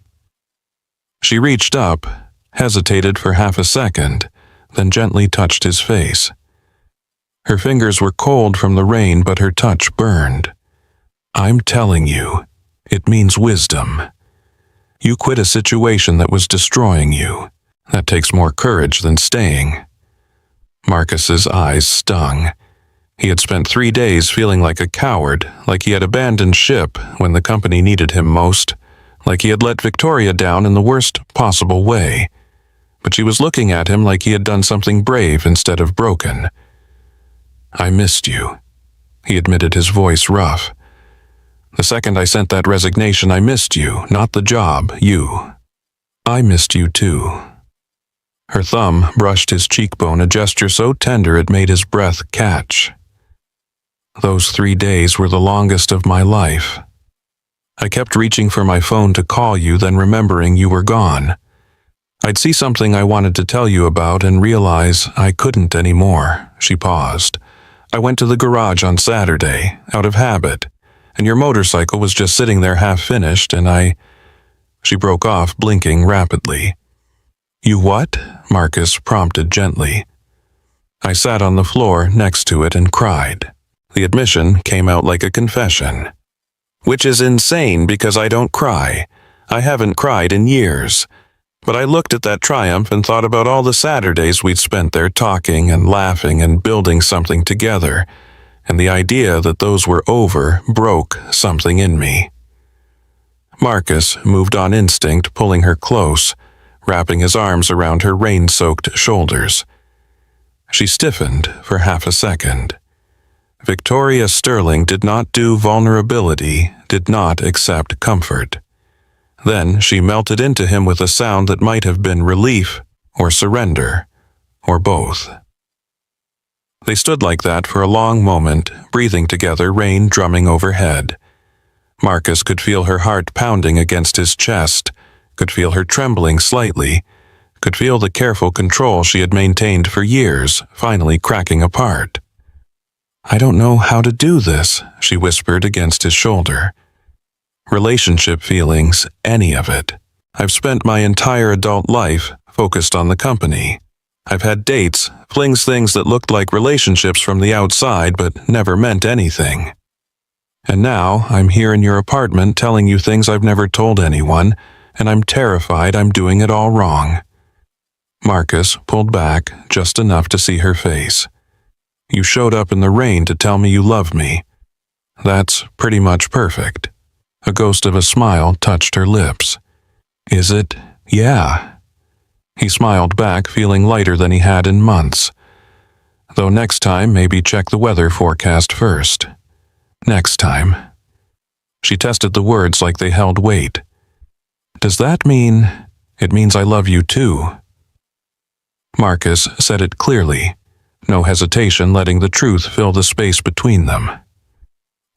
She reached up, hesitated for half a second, then gently touched his face. Her fingers were cold from the rain, but her touch burned. I'm telling you, it means wisdom. You quit a situation that was destroying you. That takes more courage than staying. Marcus's eyes stung. He had spent 3 days feeling like a coward, like he had abandoned ship when the company needed him most, like he had let Victoria down in the worst possible way. But she was looking at him like he had done something brave instead of broken. I missed you, he admitted, his voice rough. The second I sent that resignation, I missed you, not the job, you. I missed you too. Her thumb brushed his cheekbone, a gesture so tender it made his breath catch. Those 3 days were the longest of my life. I kept reaching for my phone to call you, then remembering you were gone. I'd see something I wanted to tell you about and realize I couldn't anymore. She paused. I went to the garage on Saturday, out of habit, and your motorcycle was just sitting there half-finished, and She broke off, blinking rapidly. You what? Marcus prompted gently. I sat on the floor next to it and cried. The admission came out like a confession. Which is insane because I don't cry. I haven't cried in years. But I looked at that triumph and thought about all the Saturdays we'd spent there talking and laughing and building something together, and the idea that those were over broke something in me. Marcus moved on instinct, pulling her close, wrapping his arms around her rain-soaked shoulders. She stiffened for half a second. Victoria Sterling did not do vulnerability, did not accept comfort. Then she melted into him with a sound that might have been relief or surrender, or both. They stood like that for a long moment, breathing together, rain drumming overhead. Marcus could feel her heart pounding against his chest, could feel her trembling slightly, could feel the careful control she had maintained for years finally cracking apart. I don't know how to do this, she whispered against his shoulder. Relationship feelings, any of it. I've spent my entire adult life focused on the company. I've had dates, flings, things that looked like relationships from the outside but never meant anything. And now I'm here in your apartment telling you things I've never told anyone, and I'm terrified I'm doing it all wrong. Marcus pulled back just enough to see her face. You showed up in the rain to tell me you love me. That's pretty much perfect. A ghost of a smile touched her lips. Is it? Yeah. He smiled back, feeling lighter than he had in months. Though next time, maybe check the weather forecast first. Next time. She tested the words like they held weight. Does that mean... It means I love you too? Marcus said it clearly, no hesitation, letting the truth fill the space between them.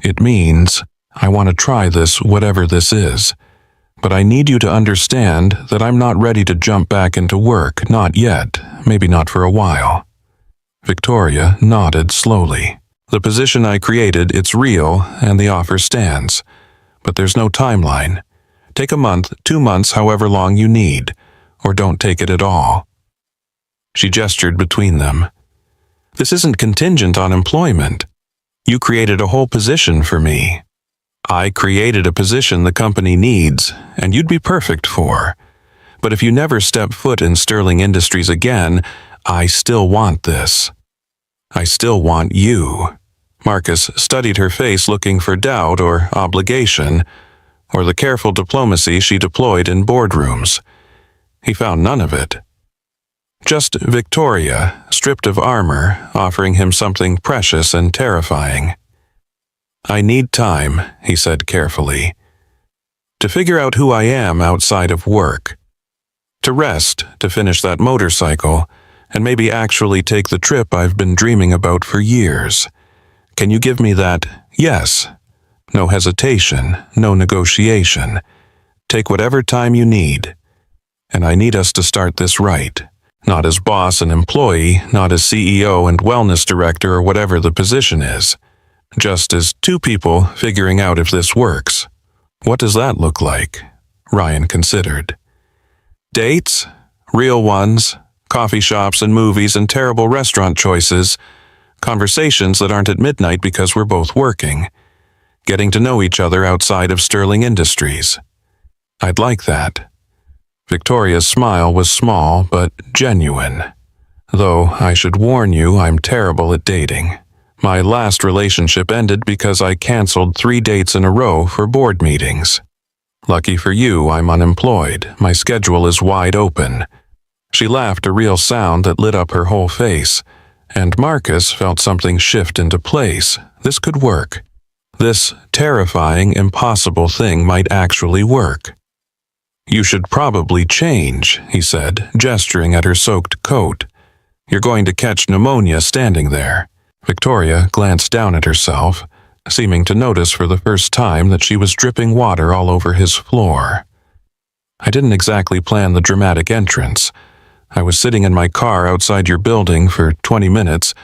It means I want to try this, whatever this is, but I need you to understand that I'm not ready to jump back into work, not yet, maybe not for a while. Victoria nodded slowly. The position I created, it's real, and the offer stands. But there's no timeline. Take a month, 2 months, however long you need, or don't take it at all. She gestured between them. This isn't contingent on employment. You created a whole position for me. I created a position the company needs, and you'd be perfect for. But if you never step foot in Sterling Industries again, I still want this. I still want you. Marcus studied her face, looking for doubt or obligation, or the careful diplomacy she deployed in boardrooms. He found none of it. Just Victoria, stripped of armor, offering him something precious and terrifying. I need time, he said carefully, to figure out who I am outside of work. To rest, to finish that motorcycle, and maybe actually take the trip I've been dreaming about for years. Can you give me that yes? No hesitation, no negotiation. Take whatever time you need. And I need us to start this right. Not as boss and employee, not as CEO and wellness director or whatever the position is. Just as two people figuring out if this works. What does that look like? Ryan considered. Dates? Real ones. Coffee shops and movies and terrible restaurant choices. Conversations that aren't at midnight because we're both working. Getting to know each other outside of Sterling Industries. I'd like that. Victoria's smile was small but genuine. Though I should warn you, I'm terrible at dating. My last relationship ended because I canceled 3 dates in a row for board meetings. Lucky for you, I'm unemployed. My schedule is wide open. She laughed, a real sound that lit up her whole face, and Marcus felt something shift into place. This could work. This terrifying, impossible thing might actually work. You should probably change, he said, gesturing at her soaked coat. You're going to catch pneumonia standing there. Victoria glanced down at herself, seeming to notice for the first time that she was dripping water all over his floor. I didn't exactly plan the dramatic entrance. I was sitting in my car outside your building for 20 minutes,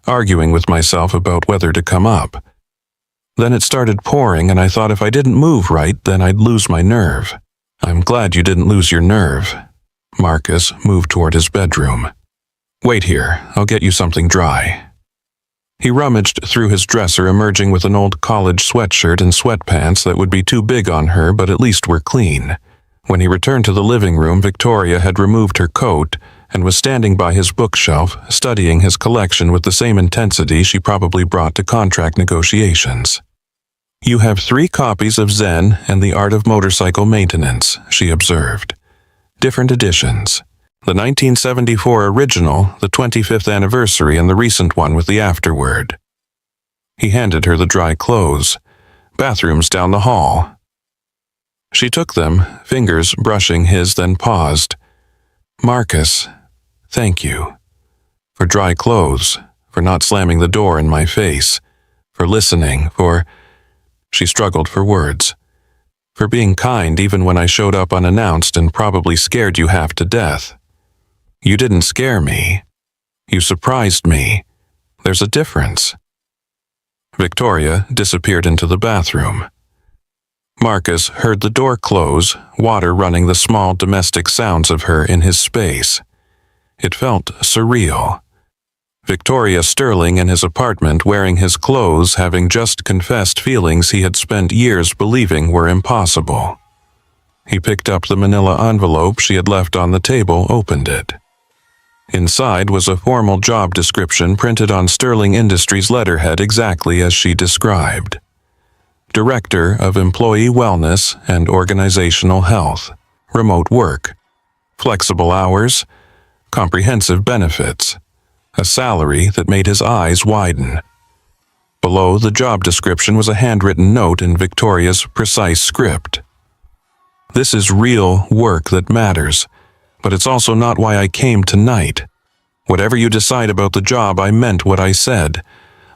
arguing with myself about whether to come up. Then it started pouring, and I thought if I didn't move right, then I'd lose my nerve. I'm glad you didn't lose your nerve. Marcus moved toward his bedroom. Wait here, I'll get you something dry. He rummaged through his dresser, emerging with an old college sweatshirt and sweatpants that would be too big on her, but at least were clean. When he returned to the living room, Victoria had removed her coat and was standing by his bookshelf, studying his collection with the same intensity she probably brought to contract negotiations. You have 3 copies of Zen and the Art of Motorcycle Maintenance, she observed. Different editions. The 1974 original, the 25th anniversary, and the recent one with the afterword. He handed her the dry clothes. Bathrooms down the hall. She took them, fingers brushing his, then paused. Marcus, thank you. For dry clothes, for not slamming the door in my face, for listening, for... She struggled for words. For being kind even when I showed up unannounced and probably scared you half to death. You didn't scare me. You surprised me. There's a difference. Victoria disappeared into the bathroom. Marcus heard the door close, water running the small domestic sounds of her in his space. It felt surreal. Victoria Sterling in his apartment wearing his clothes, having just confessed feelings he had spent years believing were impossible. He picked up the manila envelope she had left on the table, opened it. Inside was a formal job description printed on Sterling Industries letterhead exactly as she described. Director of Employee Wellness and Organizational Health, remote work, flexible hours, comprehensive benefits, a salary that made his eyes widen. Below the job description was a handwritten note in Victoria's precise script. This is real work that matters, but it's also not why I came tonight. Whatever you decide about the job, I meant what I said.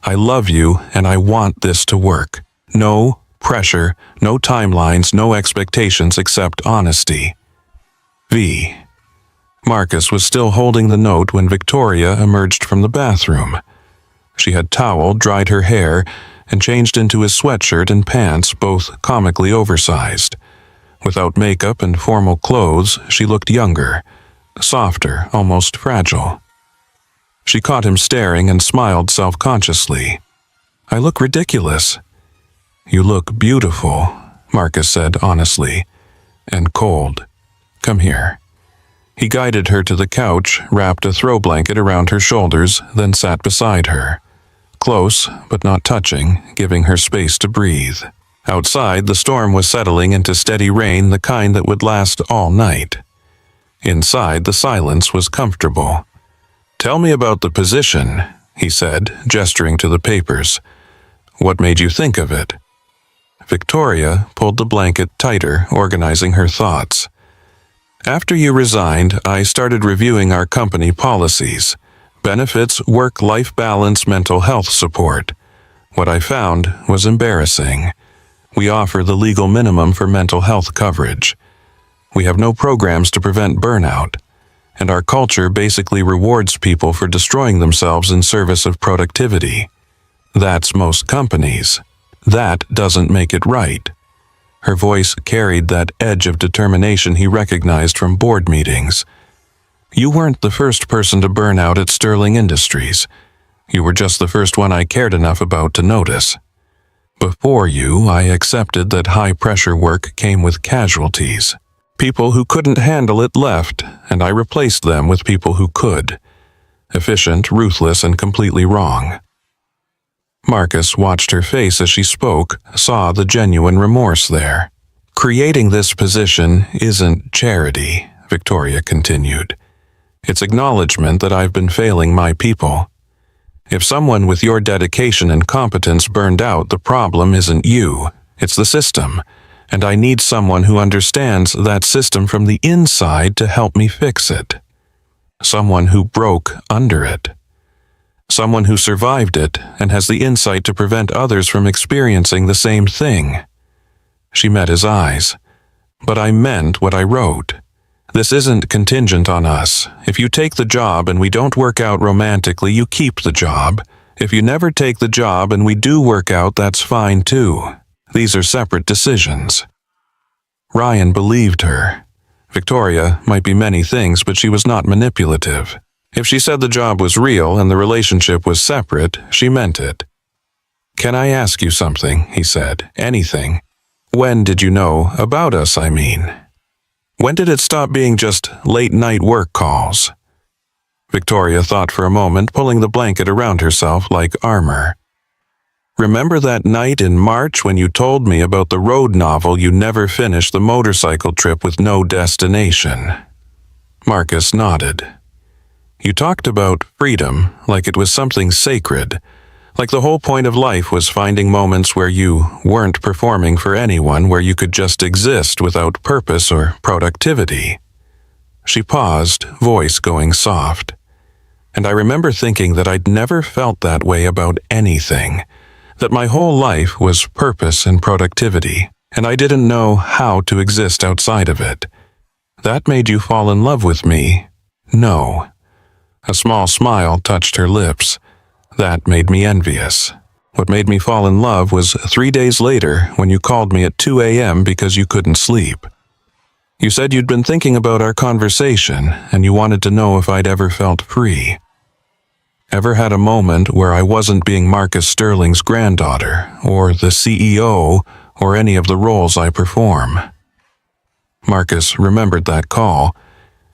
I love you and I want this to work. No pressure, no timelines, no expectations except honesty. V. Marcus was still holding the note when Victoria emerged from the bathroom. She had toweled, dried her hair, and changed into his sweatshirt and pants, both comically oversized. Without makeup and formal clothes, she looked younger, softer, almost fragile. She caught him staring and smiled self-consciously. I look ridiculous. You look beautiful, Marcus said honestly, and cold. Come here. He guided her to the couch, wrapped a throw blanket around her shoulders, then sat beside her. Close, but not touching, giving her space to breathe. Outside, the storm was settling into steady rain, the kind that would last all night. Inside, the silence was comfortable. Tell me about the position, he said, gesturing to the papers. What made you think of it? Victoria pulled the blanket tighter, organizing her thoughts. After you resigned, I started reviewing our company policies. Benefits, work-life balance, mental health support. What I found was embarrassing. We offer the legal minimum for mental health coverage. We have no programs to prevent burnout, and our culture basically rewards people for destroying themselves in service of productivity. That's most companies. That doesn't make it right. Her voice carried that edge of determination he recognized from board meetings. You weren't the first person to burn out at Sterling Industries. You were just the first one I cared enough about to notice. Before you, I accepted that high-pressure work came with casualties. People who couldn't handle it left, and I replaced them with people who could. Efficient, ruthless, and completely wrong. Marcus watched her face as she spoke, saw the genuine remorse there. Creating this position isn't charity, Victoria continued. It's acknowledgement that I've been failing my people. If someone with your dedication and competence burned out, the problem isn't you, it's the system, and I need someone who understands that system from the inside to help me fix it. Someone who broke under it. Someone who survived it and has the insight to prevent others from experiencing the same thing. She met his eyes. But I meant what I wrote. This isn't contingent on us. If you take the job and we don't work out romantically, you keep the job. If you never take the job and we do work out, that's fine too. These are separate decisions. Ryan believed her. Victoria might be many things, but she was not manipulative. If she said the job was real and the relationship was separate, she meant it. "Can I ask you something?" he said. "Anything. When did you know about us, I mean? When did it stop being just late-night work calls?" Victoria thought for a moment, pulling the blanket around herself like armor. "Remember that night in March when you told me about the road novel you never finished, the motorcycle trip with no destination?" Marcus nodded. "You talked about freedom like it was something sacred, like the whole point of life was finding moments where you weren't performing for anyone, where you could just exist without purpose or productivity." She paused, voice going soft. "And I remember thinking that I'd never felt that way about anything, that my whole life was purpose and productivity, and I didn't know how to exist outside of it. That made you fall in love with me?" "No." A small smile touched her lips. "That made me envious. What made me fall in love was 3 days later when you called me at 2 a.m. because you couldn't sleep. You said you'd been thinking about our conversation and you wanted to know if I'd ever felt free. Ever had a moment where I wasn't being Marcus Sterling's granddaughter or the CEO or any of the roles I perform." Marcus remembered that call.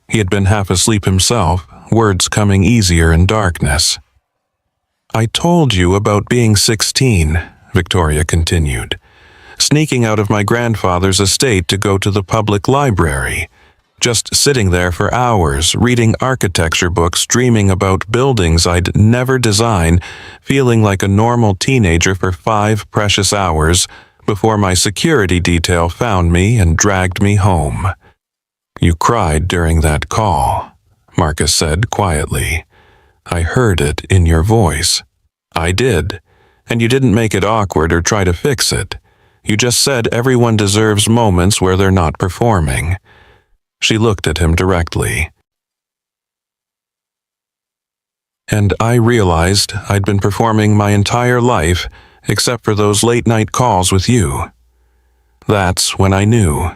He had been half asleep himself, words coming easier in darkness. "I told you about being 16, Victoria continued, "sneaking out of my grandfather's estate to go to the public library, just sitting there for hours, reading architecture books, dreaming about buildings I'd never design, feeling like a normal teenager for 5 precious hours before my security detail found me and dragged me home." "You cried during that call," Marcus said quietly. "I heard it in your voice." "I did, and you didn't make it awkward or try to fix it. You just said everyone deserves moments where they're not performing." She looked at him directly. "And I realized I'd been performing my entire life except for those late-night calls with you. That's when I knew.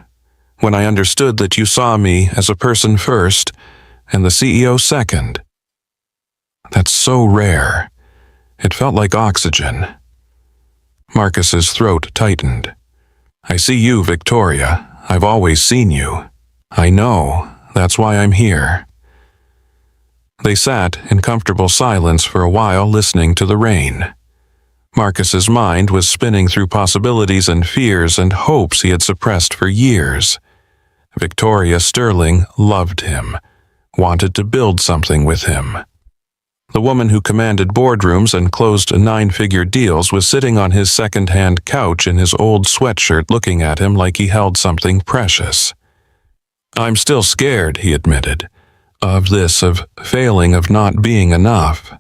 When I understood that you saw me as a person first and the CEO second. That's so rare. It felt like oxygen." Marcus's throat tightened. "I see you, Victoria. I've always seen you. I know. That's why I'm here." They sat in comfortable silence for a while, listening to the rain. Marcus's mind was spinning through possibilities and fears and hopes he had suppressed for years. Victoria Sterling loved him, wanted to build something with him. The woman who commanded boardrooms and closed 9-figure deals was sitting on his second-hand couch in his old sweatshirt looking at him like he held something precious. "I'm still scared," he admitted, "of failing, of not being enough."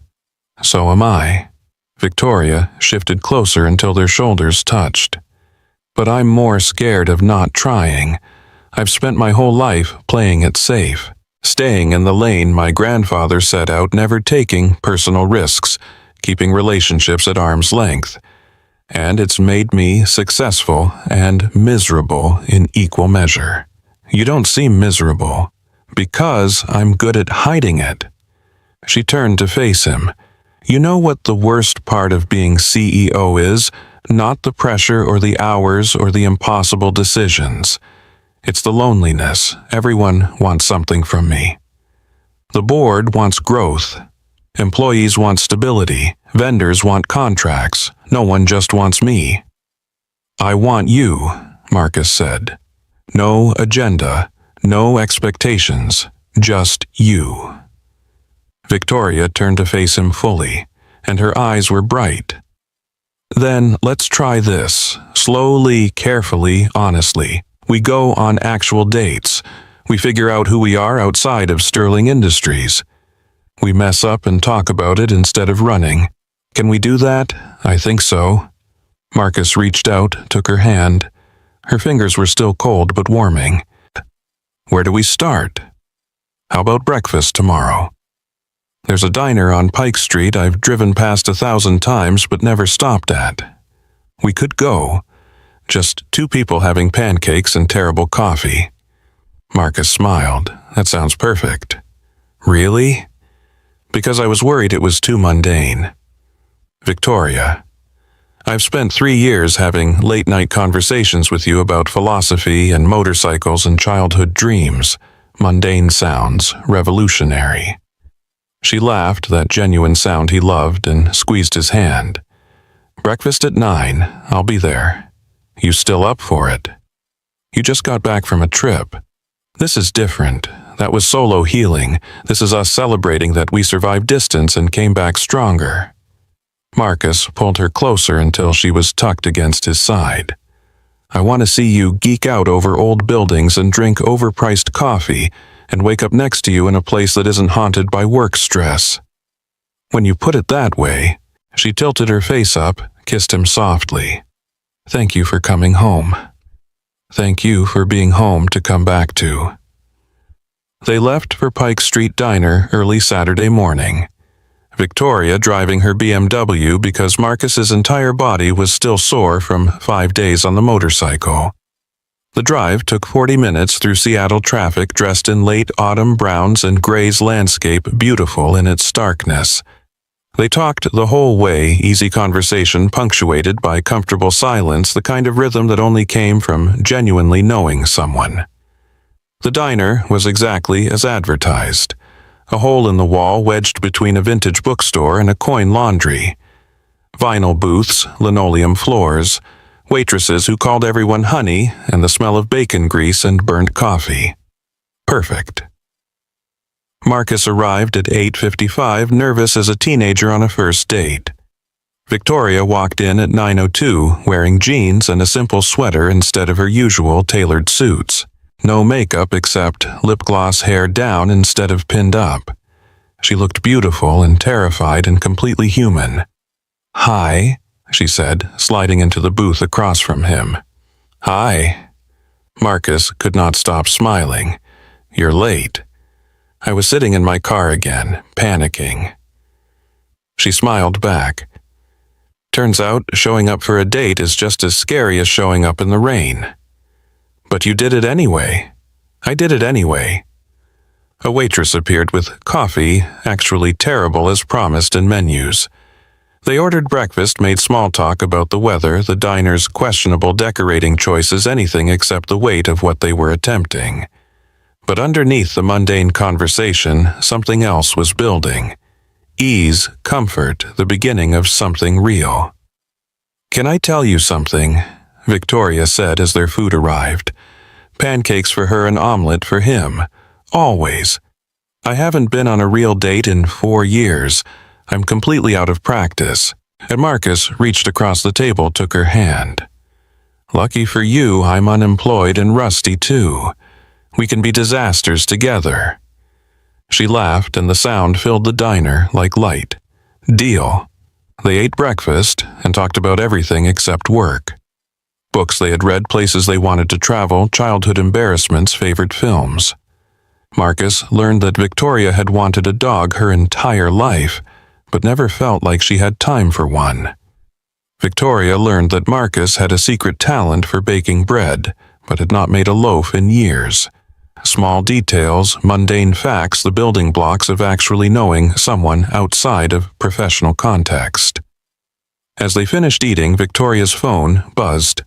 "So am I." Victoria shifted closer until their shoulders touched. "But I'm more scared of not trying. I've spent my whole life playing it safe, staying in the lane my grandfather set out, never taking personal risks, keeping relationships at arm's length. And it's made me successful and miserable in equal measure. You don't seem miserable, because I'm good at hiding it." She turned to face him. You know what the worst part of being CEO is? Not the pressure or the hours or the impossible decisions. It's the loneliness. Everyone wants something from me. The board wants growth. Employees want stability. Vendors want contracts. No one just wants me. I want you, Marcus said. No agenda, no expectations, just you. Victoria turned to face him fully, and her eyes were bright. Then let's try this. Slowly, carefully, honestly. We go on actual dates. We figure out who we are outside of Sterling Industries. We mess up and talk about it instead of running. Can we do that? I think so. Marcus reached out, took her hand. Her fingers were still cold but warming. Where do we start? How about breakfast tomorrow? There's a diner on Pike Street I've driven past 1,000 times but never stopped at. We could go. Just 2 people having pancakes and terrible coffee. Marcus smiled. That sounds perfect. Really? Because I was worried it was too mundane. Victoria, I've spent 3 years having late-night conversations with you about philosophy and motorcycles and childhood dreams. Mundane sounds, revolutionary. She laughed, that genuine sound he loved, and squeezed his hand. Breakfast at 9. I'll be there. You still up for it? You just got back from a trip. This is different. That was solo healing. This is us celebrating that we survived distance and came back stronger. Marcus pulled her closer until she was tucked against his side. I want to see you geek out over old buildings and drink overpriced coffee and wake up next to you in a place that isn't haunted by work stress. When you put it that way, she tilted her face up, kissed him softly. Thank you for coming home. Thank you for being home to come back to. They left for Pike Street Diner early Saturday morning. Victoria driving her BMW because Marcus's entire body was still sore from 5 days on the motorcycle. The drive took 40 minutes through Seattle traffic dressed in late autumn browns and grays, landscape beautiful in its starkness. They talked the whole way, easy conversation punctuated by comfortable silence, the kind of rhythm that only came from genuinely knowing someone. The diner was exactly as advertised. A hole in the wall wedged between a vintage bookstore and a coin laundry. Vinyl booths, linoleum floors, waitresses who called everyone honey, and the smell of bacon grease and burnt coffee. Perfect. Marcus arrived at 8:55, nervous as a teenager on a first date. Victoria walked in at 9:02, wearing jeans and a simple sweater instead of her usual tailored suits. No makeup except lip gloss, hair down instead of pinned up. She looked beautiful and terrified and completely human. Hi, she said, sliding into the booth across from him. Hi. Marcus could not stop smiling. You're late. I was sitting in my car again, panicking. She smiled back. Turns out showing up for a date is just as scary as showing up in the rain. But you did it anyway. I did it anyway. A waitress appeared with coffee, actually terrible as promised in menus. They ordered breakfast, made small talk about the weather, the diner's questionable decorating choices, anything except the weight of what they were attempting. But underneath the mundane conversation, something else was building. Ease, comfort, the beginning of something real. Can I tell you something? Victoria said as their food arrived. Pancakes for her and omelet for him. Always. I haven't been on a real date in 4 years. I'm completely out of practice. And Marcus reached across the table, took her hand. Lucky for you, I'm unemployed and rusty too. We can be disasters together. She laughed and the sound filled the diner like light. Deal. They ate breakfast and talked about everything except work. Books they had read, places they wanted to travel, childhood embarrassments, favorite films. Marcus learned that Victoria had wanted a dog her entire life, but never felt like she had time for one. Victoria learned that Marcus had a secret talent for baking bread, but had not made a loaf in years. small details, mundane facts, the building blocks of actually knowing someone outside of professional context. As they finished eating, Victoria's phone buzzed.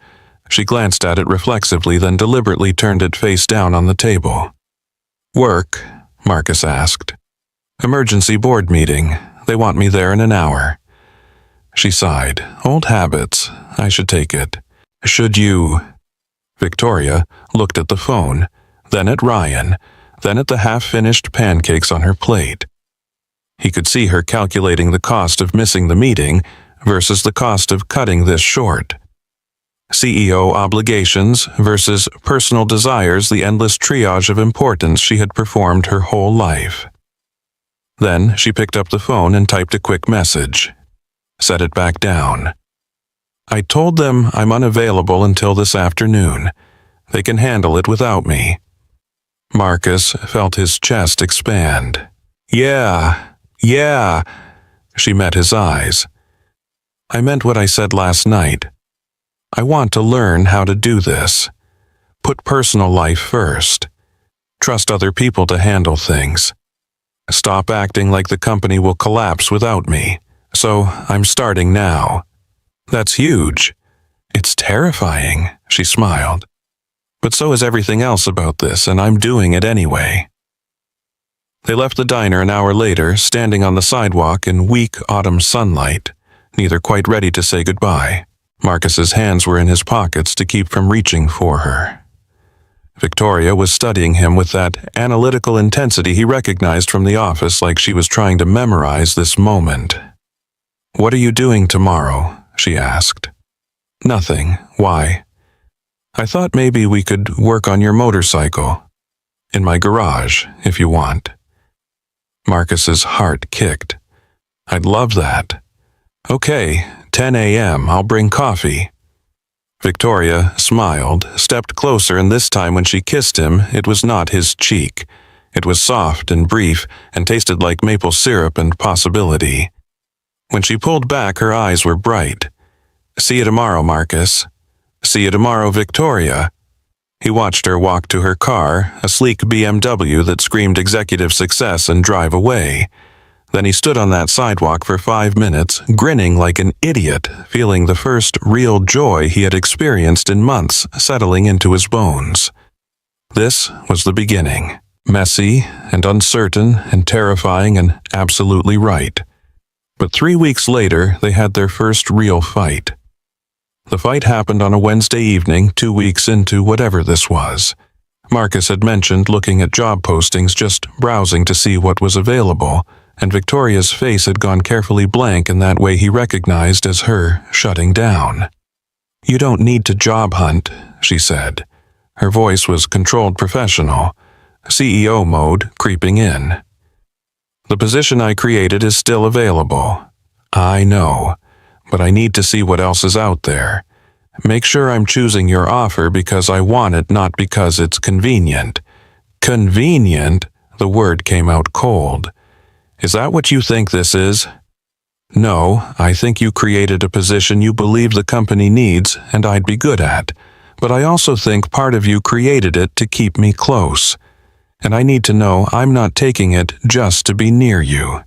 She glanced at it reflexively, then deliberately turned it face down on the table. "Work?" Marcus asked. "Emergency board meeting. They want me there in an hour." She sighed. "Old habits. I should take it." "Should you?" Victoria looked at the phone, then at Ryan, then at the half-finished pancakes on her plate. He could see her calculating the cost of missing the meeting versus the cost of cutting this short. CEO obligations versus personal desires, the endless triage of importance she had performed her whole life. Then she picked up the phone and typed a quick message. Set it back down. "I told them I'm unavailable until this afternoon. They can handle it without me." Marcus felt his chest expand. Yeah. She met his eyes. "I meant what I said last night. I want to learn how to do this. Put personal life first. Trust other people to handle things. Stop acting like the company will collapse without me. So I'm starting now." "That's huge." "It's terrifying," she smiled. "But so is everything else about this, and I'm doing it anyway." They left the diner an hour later, standing on the sidewalk in weak autumn sunlight, neither quite ready to say goodbye. Marcus's hands were in his pockets to keep from reaching for her. Victoria was studying him with that analytical intensity he recognized from the office, like she was trying to memorize this moment. "What are you doing tomorrow?" she asked. "Nothing. Why?" "I thought maybe we could work on your motorcycle. In my garage, if you want." Marcus's heart kicked. "I'd love that." "Okay, 10 a.m. I'll bring coffee." Victoria smiled, stepped closer, and this time when she kissed him, it was not his cheek. It was soft and brief and tasted like maple syrup and possibility. When she pulled back, her eyes were bright. "See you tomorrow, Marcus." "See you tomorrow, Victoria." He watched her walk to her car, a sleek BMW that screamed executive success, and drive away. Then he stood on that sidewalk for 5 minutes, grinning like an idiot, feeling the first real joy he had experienced in months settling into his bones. This was the beginning. Messy and uncertain and terrifying and absolutely right. But 3 weeks later, they had their first real fight. The fight happened on a Wednesday evening, 2 weeks into whatever this was. Marcus had mentioned looking at job postings, just browsing to see what was available, and Victoria's face had gone carefully blank in that way he recognized as her shutting down. "You don't need to job hunt," she said. Her voice was controlled professional, CEO mode creeping in. "The position I created is still available." "I know, but I need to see what else is out there. Make sure I'm choosing your offer because I want it, not because it's convenient." "Convenient?" The word came out cold. "Is that what you think this is?" "No, I think you created a position you believe the company needs and I'd be good at. But I also think part of you created it to keep me close. And I need to know I'm not taking it just to be near you."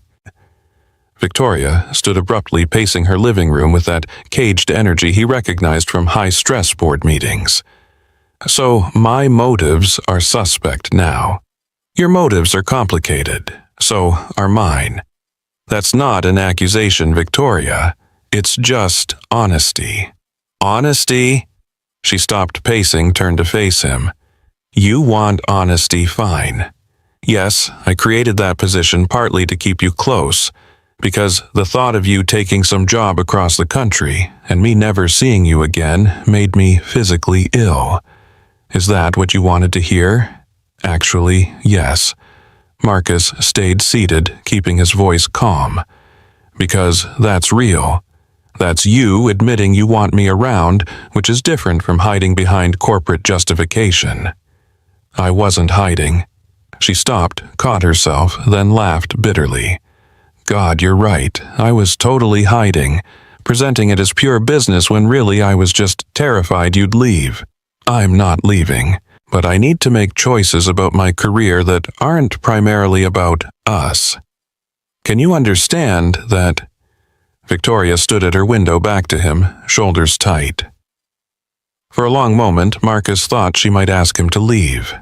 Victoria stood abruptly pacing her living room with that caged energy he recognized from high-stress board meetings. "So my motives are suspect now. Your motives are complicated. So are mine. That's not an accusation, Victoria. It's just honesty." "Honesty?" She stopped pacing, turned to face him. "You want honesty, fine. Yes, I created that position partly to keep you close, because the thought of you taking some job across the country and me never seeing you again made me physically ill. Is that what you wanted to hear?" "Actually, yes." Marcus stayed seated, keeping his voice calm. "Because that's real. That's you admitting you want me around, which is different from hiding behind corporate justification." "I wasn't hiding." She stopped, caught herself, then laughed bitterly. "God, you're right. I was totally hiding, presenting it as pure business when really I was just terrified you'd leave." "I'm not leaving." but I need to make choices about my career that aren't primarily about us. Can you understand that?" Victoria stood at her window back to him, shoulders tight. For a long moment, Marcus thought she might ask him to leave.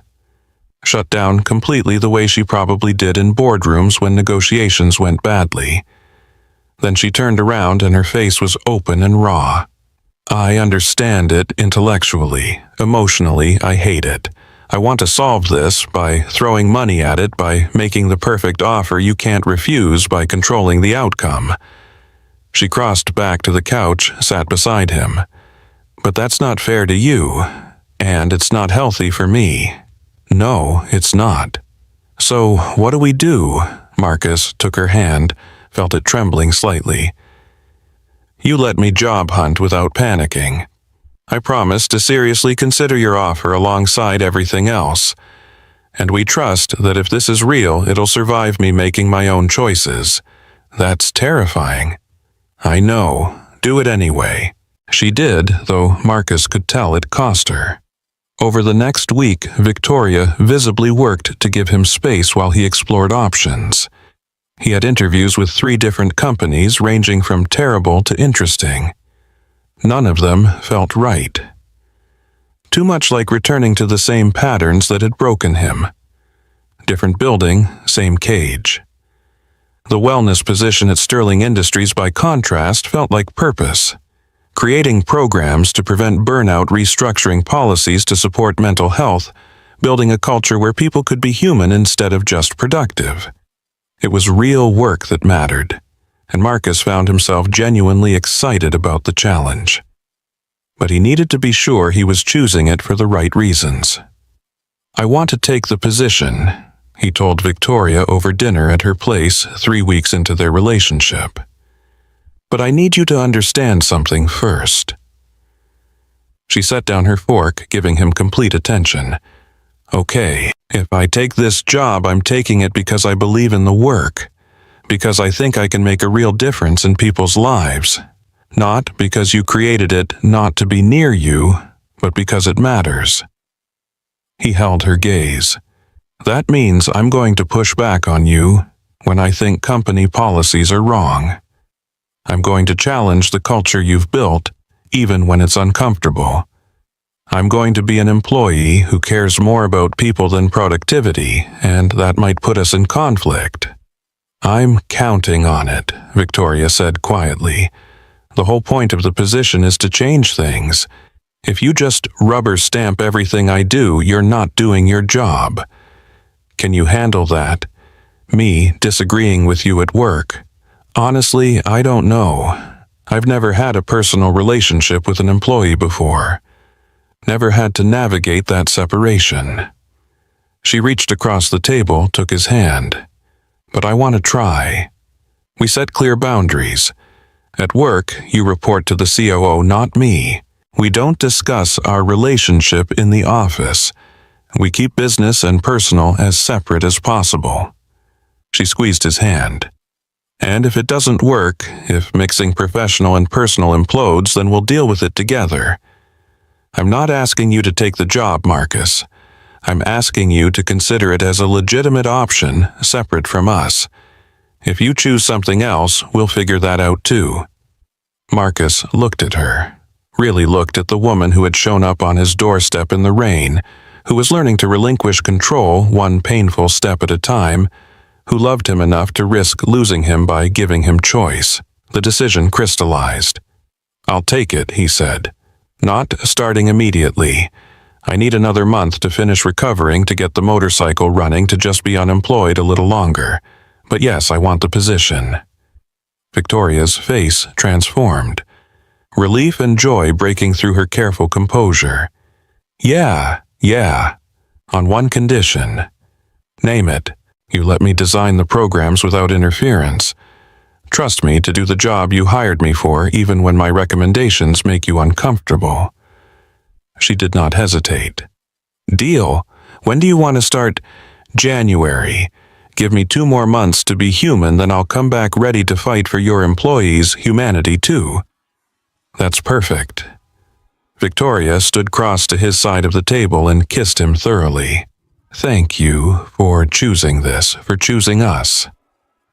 Shut down completely the way she probably did in boardrooms when negotiations went badly. Then she turned around and her face was open and raw. "I understand it intellectually. Emotionally, I hate it. I want to solve this by throwing money at it, by making the perfect offer you can't refuse, by controlling the outcome." She crossed back to the couch, sat beside him. "But that's not fair to you, and it's not healthy for me. No, it's not." "So what do we do?" Marcus took her hand, felt it trembling slightly. "You let me job hunt without panicking. I promise to seriously consider your offer alongside everything else. And we trust that if this is real, it'll survive me making my own choices. That's terrifying." "I know. Do it anyway." She did, though Marcus could tell it cost her. Over the next week, Victoria visibly worked to give him space while he explored options. He had interviews with 3 different companies ranging from terrible to interesting. None of them felt right. Too much like returning to the same patterns that had broken him. Different building, same cage. The wellness position at Sterling Industries, by contrast, felt like purpose. Creating programs to prevent burnout, restructuring policies to support mental health, building a culture where people could be human instead of just productive. It was real work that mattered, and Marcus found himself genuinely excited about the challenge. But he needed to be sure he was choosing it for the right reasons. "I want to take the position," he told Victoria over dinner at her place 3 weeks into their relationship. "But I need you to understand something first." She set down her fork, giving him complete attention. "Okay, if I take this job, I'm taking it because I believe in the work, because I think I can make a real difference in people's lives. Not because you created it not to be near you, but because it matters." He held her gaze. "That means I'm going to push back on you when I think company policies are wrong. I'm going to challenge the culture you've built, even when it's uncomfortable. I'm going to be an employee who cares more about people than productivity, and that might put us in conflict." "I'm counting on it," Victoria said quietly. "The whole point of the position is to change things. If you just rubber stamp everything I do, you're not doing your job. Can you handle that? Me disagreeing with you at work? Honestly, I don't know. I've never had a personal relationship with an employee before. Never had to navigate that separation." She reached across the table, took his hand. "But I want to try. We set clear boundaries. At work, you report to the COO, not me. We don't discuss our relationship in the office. We keep business and personal as separate as possible." She squeezed his hand. "And if it doesn't work, if mixing professional and personal implodes, then we'll deal with it together. I'm not asking you to take the job, Marcus. I'm asking you to consider it as a legitimate option, separate from us. If you choose something else, we'll figure that out too." Marcus looked at her, really looked at the woman who had shown up on his doorstep in the rain, who was learning to relinquish control one painful step at a time, who loved him enough to risk losing him by giving him choice. The decision crystallized. "I'll take it," he said. "Not starting immediately. I need another month to finish recovering, to get the motorcycle running, to just be unemployed a little longer. But yes, I want the position." Victoria's face transformed, relief and joy breaking through her careful composure. Yeah, on one condition." "Name it. You let me design the programs without interference. Trust me to do the job you hired me for, even when my recommendations make you uncomfortable." She did not hesitate. "Deal. When do you want to start?" "January. Give me 2 more months to be human, then I'll come back ready to fight for your employees' humanity too." "That's perfect." Victoria stood cross to his side of the table and kissed him thoroughly. "Thank you for choosing this, for choosing us.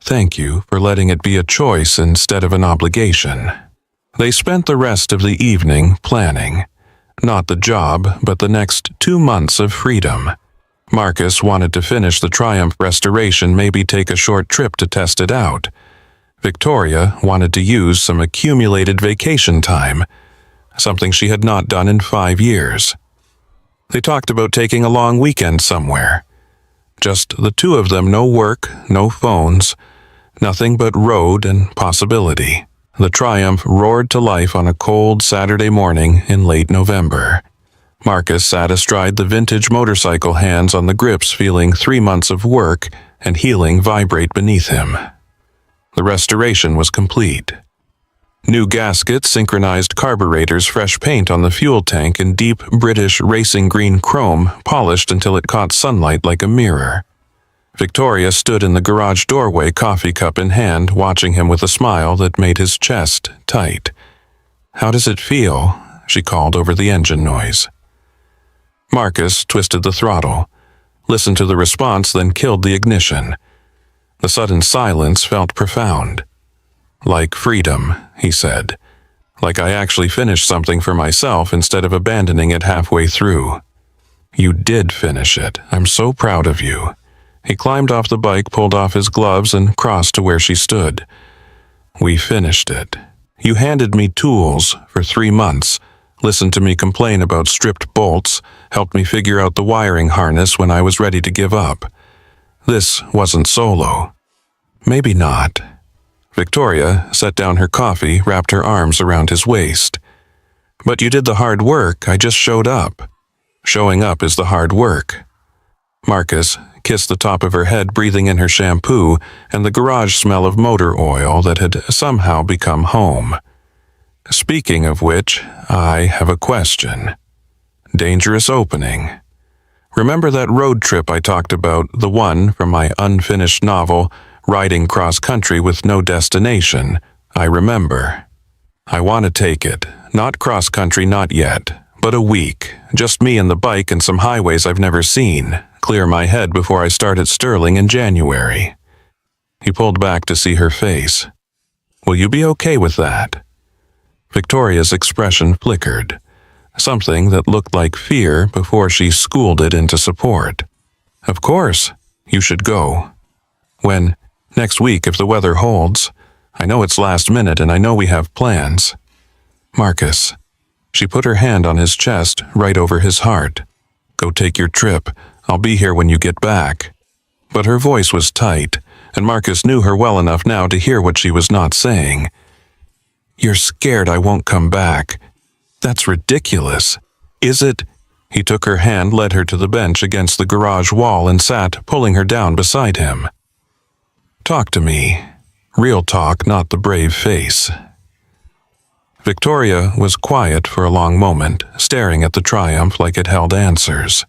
Thank you for letting it be a choice instead of an obligation." They spent the rest of the evening planning. Not the job, but the next 2 months of freedom. Marcus wanted to finish the Triumph restoration, maybe take a short trip to test it out. Victoria wanted to use some accumulated vacation time, something she had not done in 5 years. They talked about taking a long weekend somewhere. Just the two of them, no work, no phones, nothing but road and possibility. The Triumph roared to life on a cold Saturday morning in late November. Marcus sat astride the vintage motorcycle, hands on the grips, feeling 3 months of work and healing vibrate beneath him. The restoration was complete. New gaskets, synchronized carburetors, fresh paint on the fuel tank, and deep British racing green chrome polished until it caught sunlight like a mirror. Victoria stood in the garage doorway, coffee cup in hand, watching him with a smile that made his chest tight. "How does it feel?" she called over the engine noise. Marcus twisted the throttle, listened to the response, then killed the ignition. The sudden silence felt profound. "Like freedom," he said. "Like I actually finished something for myself instead of abandoning it halfway through." "You did finish it. I'm so proud of you." He climbed off the bike, pulled off his gloves, and crossed to where she stood. "We finished it. You handed me tools for 3 months, listened to me complain about stripped bolts, helped me figure out the wiring harness when I was ready to give up. This wasn't solo." "Maybe not." Victoria set down her coffee, wrapped her arms around his waist. "But you did the hard work. I just showed up. Showing up is the hard work." Marcus kissed the top of her head, breathing in her shampoo and the garage smell of motor oil that had somehow become home. "Speaking of which, I have a question. Dangerous opening. Remember that road trip I talked about, the one from my unfinished novel, Riding Cross Country with No Destination? I remember. I want to take it. Not cross country, not yet, but a week. Just me and the bike and some highways I've never seen. Clear my head before I start at Sterling in January." He pulled back to see her face. "Will you be okay with that?" Victoria's expression flickered, something that looked like fear before she schooled it into support. "Of course, you should go. When? Next week, if the weather holds. I know it's last minute and I know we have plans." "Marcus." She put her hand on his chest, right over his heart. "Go take your trip. I'll be here when you get back." But her voice was tight, and Marcus knew her well enough now to hear what she was not saying. "You're scared I won't come back. That's ridiculous. Is it?" He took her hand, led her to the bench against the garage wall, and sat, pulling her down beside him. "Talk to me. Real talk, not the brave face." Victoria was quiet for a long moment, staring at the Triumph like it held answers.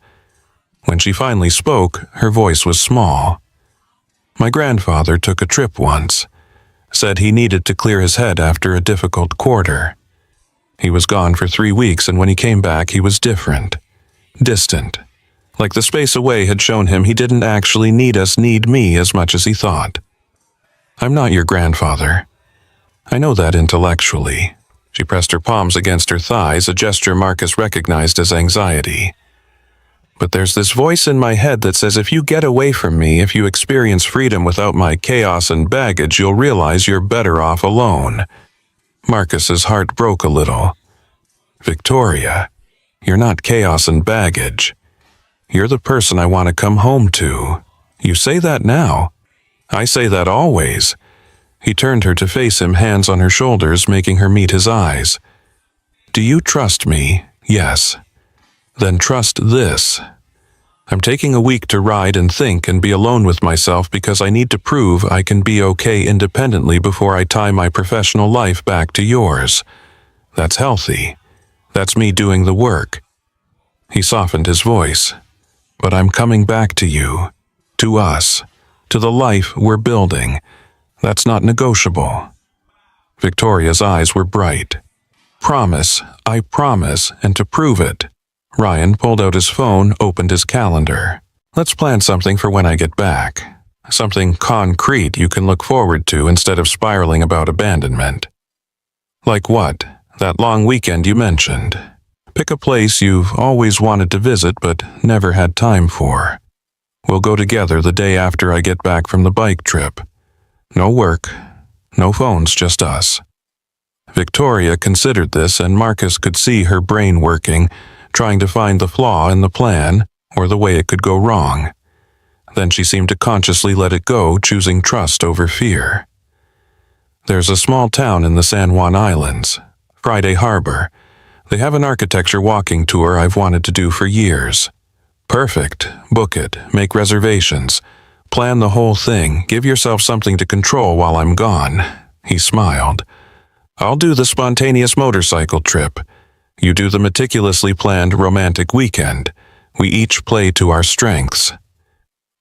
When she finally spoke, her voice was small. "My grandfather took a trip once. Said he needed to clear his head after a difficult quarter. He was gone for 3 weeks, and when he came back, he was different. Distant. Like the space away had shown him he didn't actually need me as much as he thought. I'm not your grandfather. I know that intellectually." She pressed her palms against her thighs, a gesture Marcus recognized as anxiety. "But there's this voice in my head that says if you get away from me, if you experience freedom without my chaos and baggage, you'll realize you're better off alone." Marcus's heart broke a little. "Victoria, you're not chaos and baggage. You're the person I want to come home to. You say that now. I say that always." He turned her to face him, hands on her shoulders, making her meet his eyes. "Do you trust me? Yes. Then trust this. I'm taking a week to ride and think and be alone with myself because I need to prove I can be okay independently before I tie my professional life back to yours. That's healthy. That's me doing the work." He softened his voice. "But I'm coming back to you, to us, to the life we're building. That's not negotiable." Victoria's eyes were bright. Promise, I promise, and to prove it. Ryan pulled out his phone, opened his calendar. Let's plan something for when I get back. Something concrete you can look forward to instead of spiraling about abandonment. Like what? That long weekend you mentioned. Pick a place you've always wanted to visit but never had time for. We'll go together the day after I get back from the bike trip. No work, no phones, just us. Victoria considered this, and Marcus could see her brain working, trying to find the flaw in the plan or the way it could go wrong. Then she seemed to consciously let it go, choosing trust over fear. There's a small town in the San Juan Islands, Friday Harbor. They have an architecture walking tour I've wanted to do for years. Perfect. Book it. Make reservations. Plan the whole thing. Give yourself something to control while I'm gone. He smiled. I'll do the spontaneous motorcycle trip. You do the meticulously planned romantic weekend. We each play to our strengths.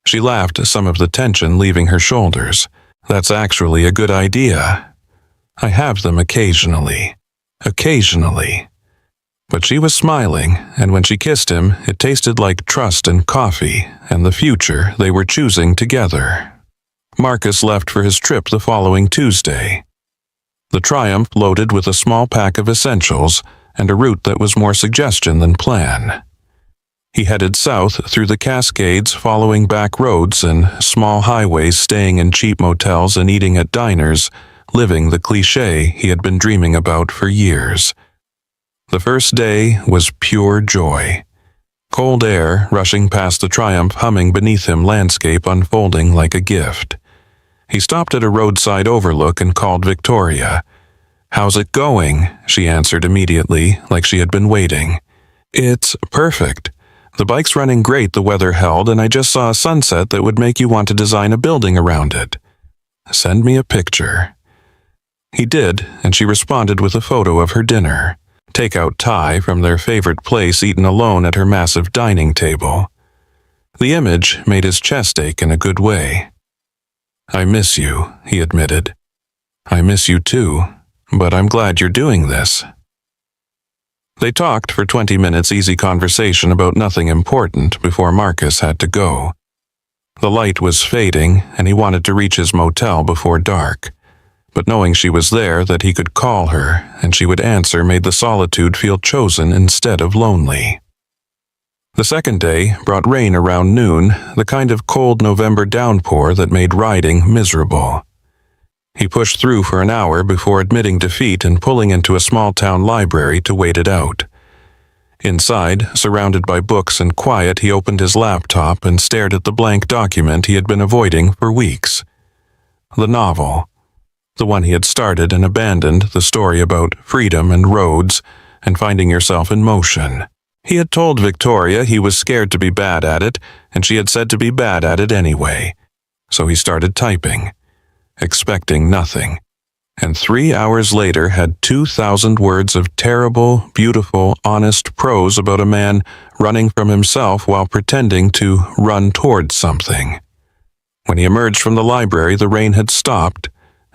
She laughed, some of the tension leaving her shoulders. That's actually a good idea. I have them occasionally. Occasionally. But she was smiling, and when she kissed him, it tasted like trust and coffee, and the future they were choosing together. Marcus left for his trip the following Tuesday. The Triumph loaded with a small pack of essentials and a route that was more suggestion than plan. He headed south through the Cascades, following back roads and small highways, staying in cheap motels and eating at diners, living the cliché he had been dreaming about for years. The first day was pure joy. Cold air rushing past the Triumph, humming beneath him, landscape unfolding like a gift. He stopped at a roadside overlook and called Victoria. "How's it going?" she answered immediately, like she had been waiting. "It's perfect. The bike's running great, the weather held, and I just saw a sunset that would make you want to design a building around it. Send me a picture." He did, and she responded with a photo of her dinner. Takeout Thai from their favorite place, eaten alone at her massive dining table. The image made his chest ache in a good way. "I miss you," he admitted. "I miss you too, but I'm glad you're doing this." They talked for 20 minutes, easy conversation about nothing important, before Marcus had to go. The light was fading, and he wanted to reach his motel before dark. But knowing she was there, that he could call her, and she would answer, made the solitude feel chosen instead of lonely. The second day brought rain around noon, the kind of cold November downpour that made riding miserable. He pushed through for an hour before admitting defeat and pulling into a small-town library to wait it out. Inside, surrounded by books and quiet, he opened his laptop and stared at the blank document he had been avoiding for weeks. The novel. The one he had started and abandoned, the story about freedom and roads and finding yourself in motion. He had told Victoria he was scared to be bad at it, and she had said to be bad at it anyway. So he started typing, expecting nothing, and 3 hours later had 2,000 words of terrible, beautiful, honest prose about a man running from himself while pretending to run towards something. When he emerged from the library, the rain had stopped,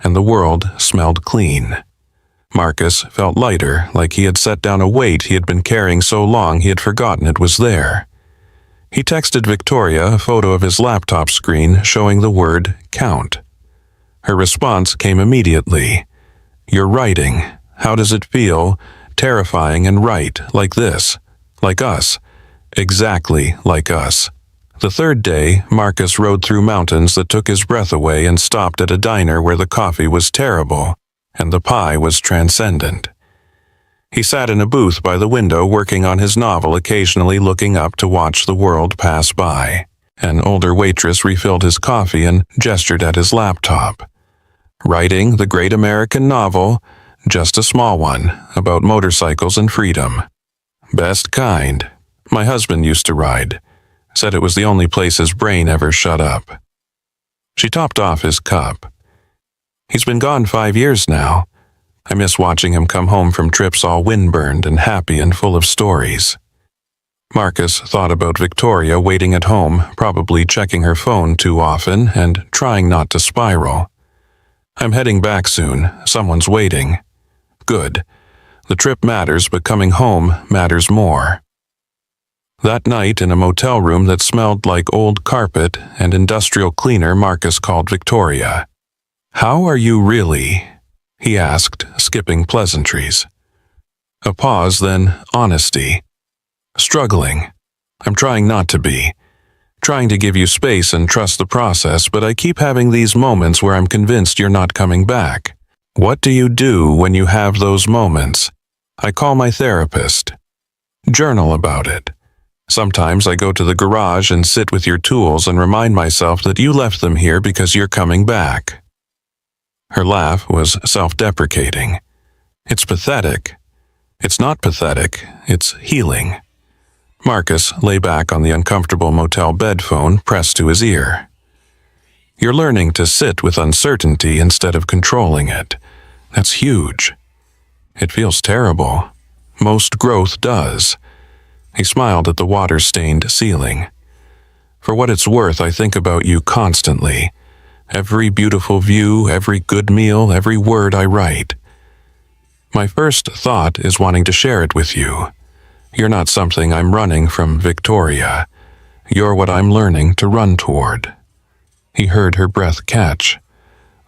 and the world smelled clean. Marcus felt lighter, like he had set down a weight he had been carrying so long he had forgotten it was there. He texted Victoria a photo of his laptop screen showing the word count. Her response came immediately. "You're writing. How does it feel? Terrifying and right, like this. Like us. Exactly like us." The third day, Marcus rode through mountains that took his breath away and stopped at a diner where the coffee was terrible and the pie was transcendent. He sat in a booth by the window working on his novel, occasionally looking up to watch the world pass by. An older waitress refilled his coffee and gestured at his laptop. Writing the great American novel, just a small one, about motorcycles and freedom. Best kind. My husband used to ride. Said it was the only place his brain ever shut up. She topped off his cup. He's been gone 5 years now. I miss watching him come home from trips all windburned and happy and full of stories. Marcus thought about Victoria waiting at home, probably checking her phone too often and trying not to spiral. "I'm heading back soon. Someone's waiting." "Good. The trip matters, but coming home matters more. That night, in a motel room that smelled like old carpet and industrial cleaner, Marcus called Victoria. "How are you really?" he asked, skipping pleasantries. A pause, then honesty. "Struggling. I'm trying not to be. Trying to give you space and trust the process, but I keep having these moments where I'm convinced you're not coming back." "What do you do when you have those moments?" "I call my therapist. Journal about it. Sometimes I go to the garage and sit with your tools and remind myself that you left them here because you're coming back." Her laugh was self-deprecating. "It's pathetic." "It's not pathetic, it's healing." Marcus lay back on the uncomfortable motel bed, phone pressed to his ear. "You're learning to sit with uncertainty instead of controlling it. That's huge." "It feels terrible. Most growth does." He smiled at the water-stained ceiling. "For what it's worth, I think about you constantly. Every beautiful view, every good meal, every word I write. My first thought is wanting to share it with you. You're not something I'm running from, Victoria. You're what I'm learning to run toward." He heard her breath catch.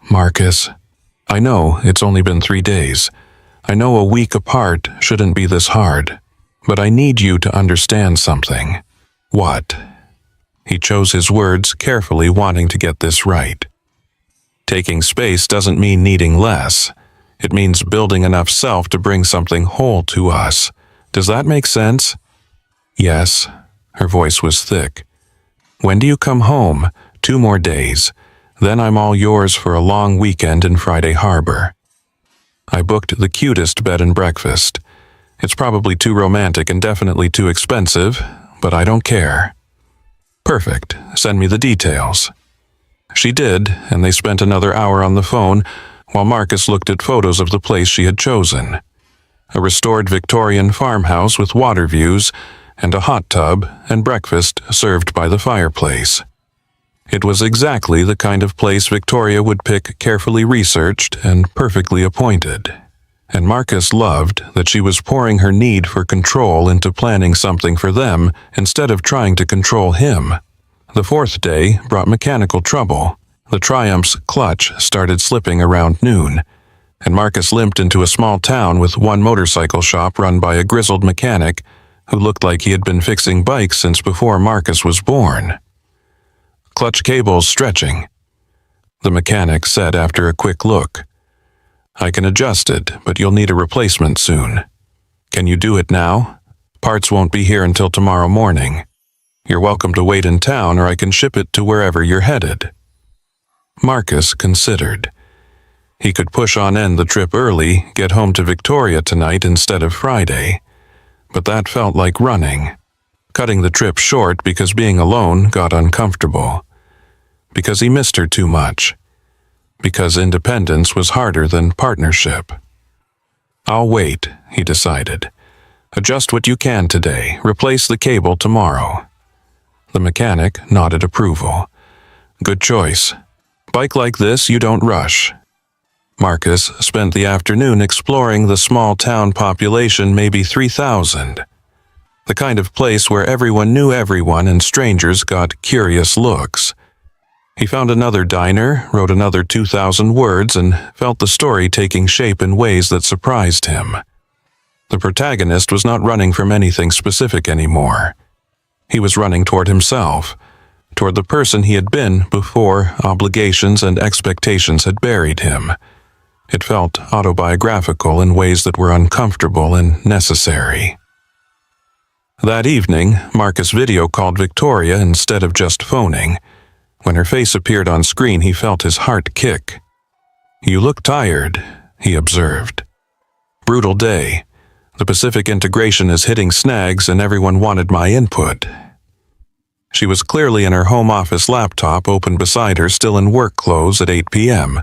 "Marcus, I know it's only been 3 days. I know a week apart shouldn't be this hard. But I need you to understand something." "What?" He chose his words carefully, wanting to get this right. "Taking space doesn't mean needing less. It means building enough self to bring something whole to us. Does that make sense?" "Yes." Her voice was thick. "When do you come home?" 2 more days. Then I'm all yours for a long weekend in Friday Harbor. I booked the cutest bed and breakfast. It's probably too romantic and definitely too expensive, but I don't care." "Perfect. Send me the details." She did, and they spent another hour on the phone while Marcus looked at photos of the place she had chosen. A restored Victorian farmhouse with water views and a hot tub and breakfast served by the fireplace. It was exactly the kind of place Victoria would pick, carefully researched and perfectly appointed. And Marcus loved that she was pouring her need for control into planning something for them instead of trying to control him. The 4th day brought mechanical trouble. The Triumph's clutch started slipping around noon, and Marcus limped into a small town with one motorcycle shop run by a grizzled mechanic who looked like he had been fixing bikes since before Marcus was born. "Clutch cables stretching," the mechanic said after a quick look. "I can adjust it, but you'll need a replacement soon. Can you do it now? Parts won't be here until tomorrow morning. You're welcome to wait in town, or I can ship it to wherever you're headed." Marcus considered. He could push on end the trip early, get home to Victoria tonight instead of Friday. But that felt like running. Cutting the trip short because being alone got uncomfortable. Because he missed her too much. Because independence was harder than partnership. "I'll wait," he decided. "Adjust what you can today. Replace the cable tomorrow." The mechanic nodded approval. "Good choice. Bike like this, you don't rush." Marcus spent the afternoon exploring the small town population, maybe 3,000. The kind of place where everyone knew everyone and strangers got curious looks. He found another diner, wrote another 2,000 words, and felt the story taking shape in ways that surprised him. The protagonist was not running from anything specific anymore. He was running toward himself, toward the person he had been before obligations and expectations had buried him. It felt autobiographical in ways that were uncomfortable and necessary. That evening, Marcus video called Victoria instead of just phoning. When her face appeared on screen, he felt his heart kick. "You look tired," he observed. "Brutal day. The Pacific integration is hitting snags and everyone wanted my input." She was clearly in her home office laptop open beside her, still in work clothes at 8 p.m.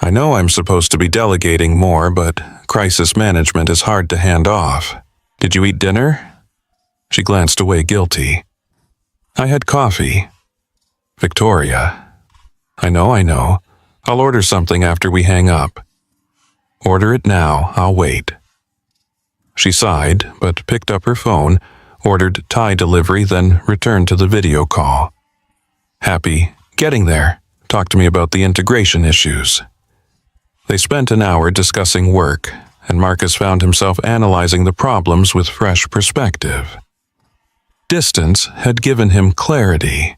"I know I'm supposed to be delegating more, but crisis management is hard to hand off. Did you eat dinner?" She glanced away, guilty. "I had coffee." "Victoria." I know. I'll order something after we hang up." "Order it now. I'll wait." She sighed, but picked up her phone, ordered Thai delivery, then returned to the video call. Happy, getting there. Talk to me about the integration issues. They spent an hour discussing work, and Marcus found himself analyzing the problems with fresh perspective. Distance had given him clarity.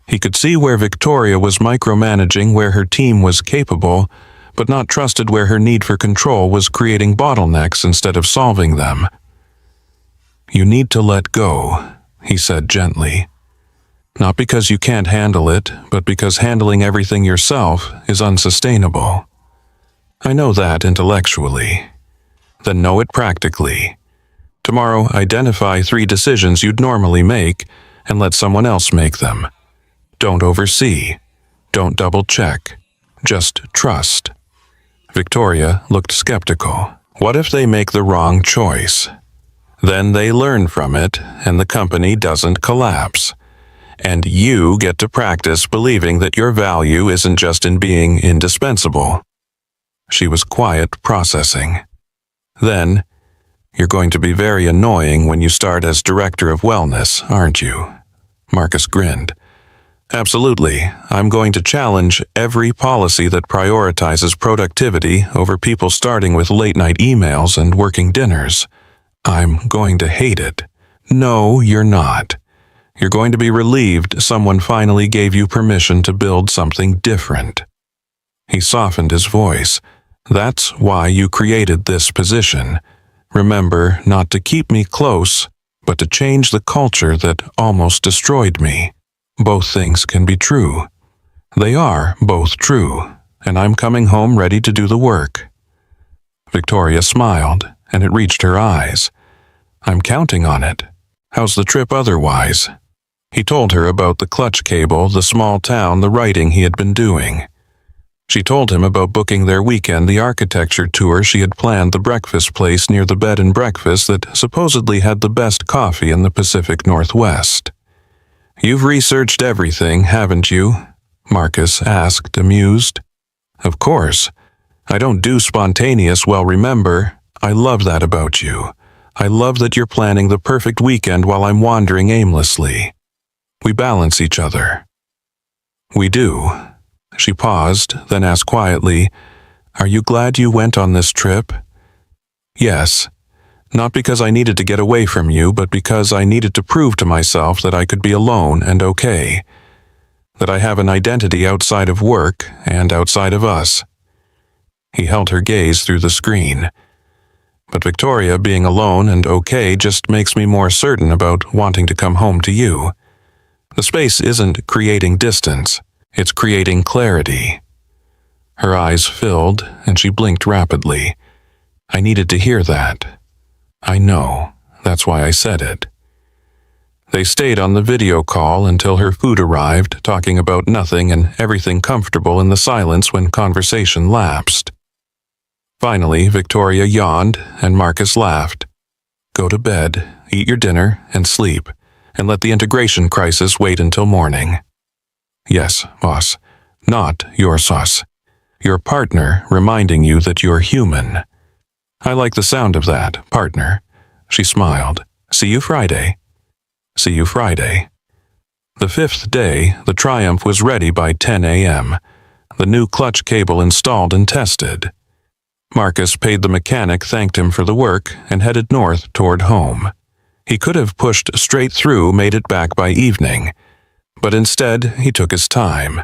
He could see where Victoria was micromanaging where her team was capable, but not trusted where her need for control was creating bottlenecks instead of solving them. You need to let go, he said gently. Not because you can't handle it, but because handling everything yourself is unsustainable. I know that intellectually. Then know it practically. Tomorrow, identify 3 decisions you'd normally make and let someone else make them. Don't oversee. Don't double-check. Just trust. Victoria looked skeptical. What if they make the wrong choice? Then they learn from it, and the company doesn't collapse. And you get to practice believing that your value isn't just in being indispensable. She was quiet, processing. Then, you're going to be very annoying when you start as director of wellness, aren't you? Marcus grinned. Absolutely. I'm going to challenge every policy that prioritizes productivity over people starting with late-night emails and working dinners. I'm going to hate it. No, you're not. You're going to be relieved someone finally gave you permission to build something different. He softened his voice. That's why you created this position. Remember not to keep me close, but to change the culture that almost destroyed me. Both things can be true. They are both true, and I'm coming home ready to do the work. Victoria smiled, and it reached her eyes. I'm counting on it. How's the trip otherwise? He told her about the clutch cable, the small town, the writing he had been doing. She told him about booking their weekend, the architecture tour she had planned, the breakfast place near the bed and breakfast that supposedly had the best coffee in the Pacific Northwest. You've researched everything, haven't you? Marcus asked, amused. Of course. I don't do spontaneous, well, remember, I love that about you. I love that you're planning the perfect weekend while I'm wandering aimlessly. We balance each other. We do. She paused, then asked quietly, Are you glad you went on this trip? Yes. Not because I needed to get away from you, but because I needed to prove to myself that I could be alone and okay. That I have an identity outside of work and outside of us. He held her gaze through the screen. But Victoria, being alone and okay just makes me more certain about wanting to come home to you. The space isn't creating distance, it's creating clarity. Her eyes filled, and she blinked rapidly. I needed to hear that. I know, that's why I said it. They stayed on the video call until her food arrived, talking about nothing and everything comfortable in the silence when conversation lapsed. Finally, Victoria yawned, and Marcus laughed. Go to bed, eat your dinner, and sleep, and let the integration crisis wait until morning. Yes, boss. Not your sauce. Your partner reminding you that you're human. I like the sound of that, partner. She smiled. See you Friday. See you Friday. The 5th day, the Triumph was ready by 10 a.m., the new clutch cable installed and tested. Marcus paid the mechanic, thanked him for the work, and headed north toward home. He could have pushed straight through, made it back by evening. But instead, he took his time.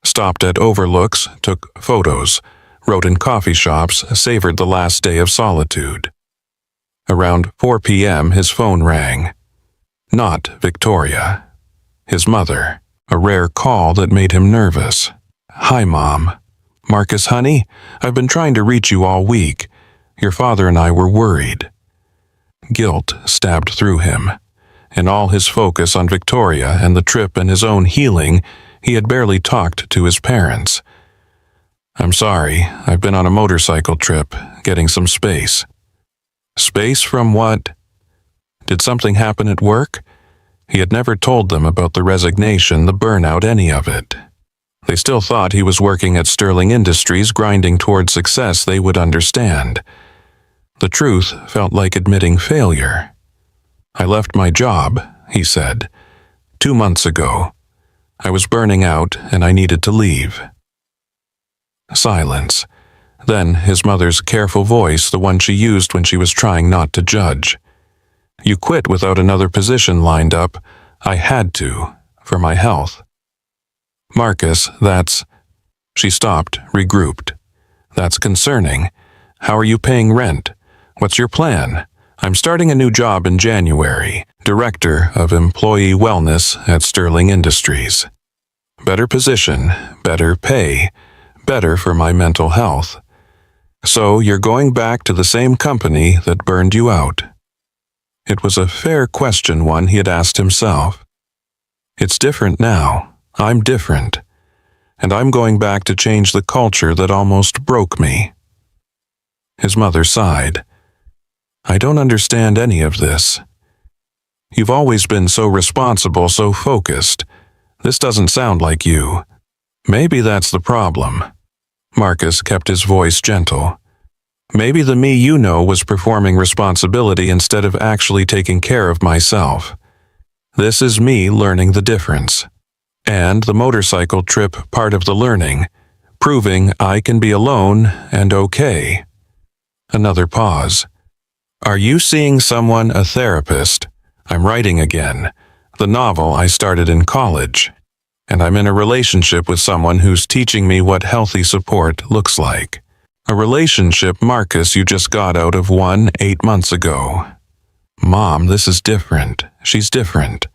Stopped at overlooks, took photos, wrote in coffee shops, savored the last day of solitude. Around 4 p.m., his phone rang. Not Victoria. His mother. A rare call that made him nervous. Hi, Mom. Marcus, honey, I've been trying to reach you all week. Your father and I were worried. Guilt stabbed through him. In all his focus on Victoria and the trip and his own healing, he had barely talked to his parents. I'm sorry, I've been on a motorcycle trip, getting some space. Space from what? Did something happen at work? He had never told them about the resignation, the burnout, any of it. They still thought he was working at Sterling Industries, grinding toward success they would understand. The truth felt like admitting failure. "I left my job," he said, "2 months ago. I was burning out and I needed to leave." Silence. Then his mother's careful voice, the one she used when she was trying not to judge. "You quit without another position lined up. I had to, for my health." "Marcus, that's—" She stopped, regrouped. "That's concerning. How are you paying rent? What's your plan?" "I'm starting a new job in January, Director of Employee Wellness at Sterling Industries. Better position, better pay, better for my mental health. So you're going back to the same company that burned you out?" It was a fair question, one he had asked himself. "It's different now. I'm different. And I'm going back to change the culture that almost broke me." His mother sighed. "I don't understand any of this. You've always been so responsible, so focused. This doesn't sound like you." "Maybe that's the problem." Marcus kept his voice gentle. "Maybe the me you know was performing responsibility instead of actually taking care of myself. This is me learning the difference. And the motorcycle trip part of the learning, proving I can be alone and okay." Another pause. "Are you seeing someone, a therapist? I'm writing again, the novel I started in college. And I'm in a relationship with someone who's teaching me what healthy support looks like. A relationship, Marcus, you just got out of one 8 months ago." "Mom, this is different. She's different."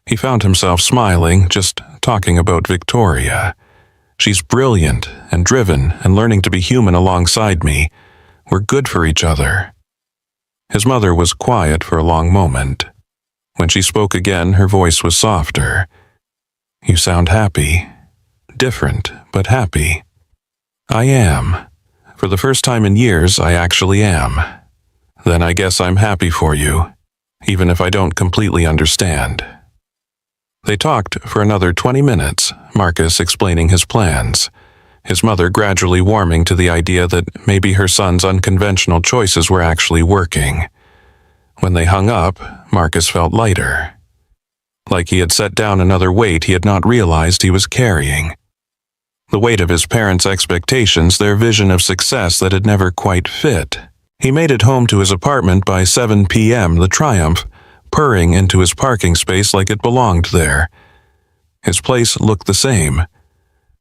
He found himself smiling, just talking about Victoria. "She's brilliant and driven and learning to be human alongside me. We're good for each other." His mother was quiet for a long moment. When she spoke again, her voice was softer. "You sound happy. Different, but happy." "I am. For the first time in years, I actually am." "Then I guess I'm happy for you, even if I don't completely understand." They talked for another 20 minutes, Marcus explaining his plans, his mother gradually warming to the idea that maybe her son's unconventional choices were actually working. When they hung up, Marcus felt lighter. Like he had set down another weight he had not realized he was carrying. The weight of his parents' expectations, their vision of success that had never quite fit. He made it home to his apartment by 7 p.m., the Triumph, purring into his parking space like it belonged there. His place looked the same.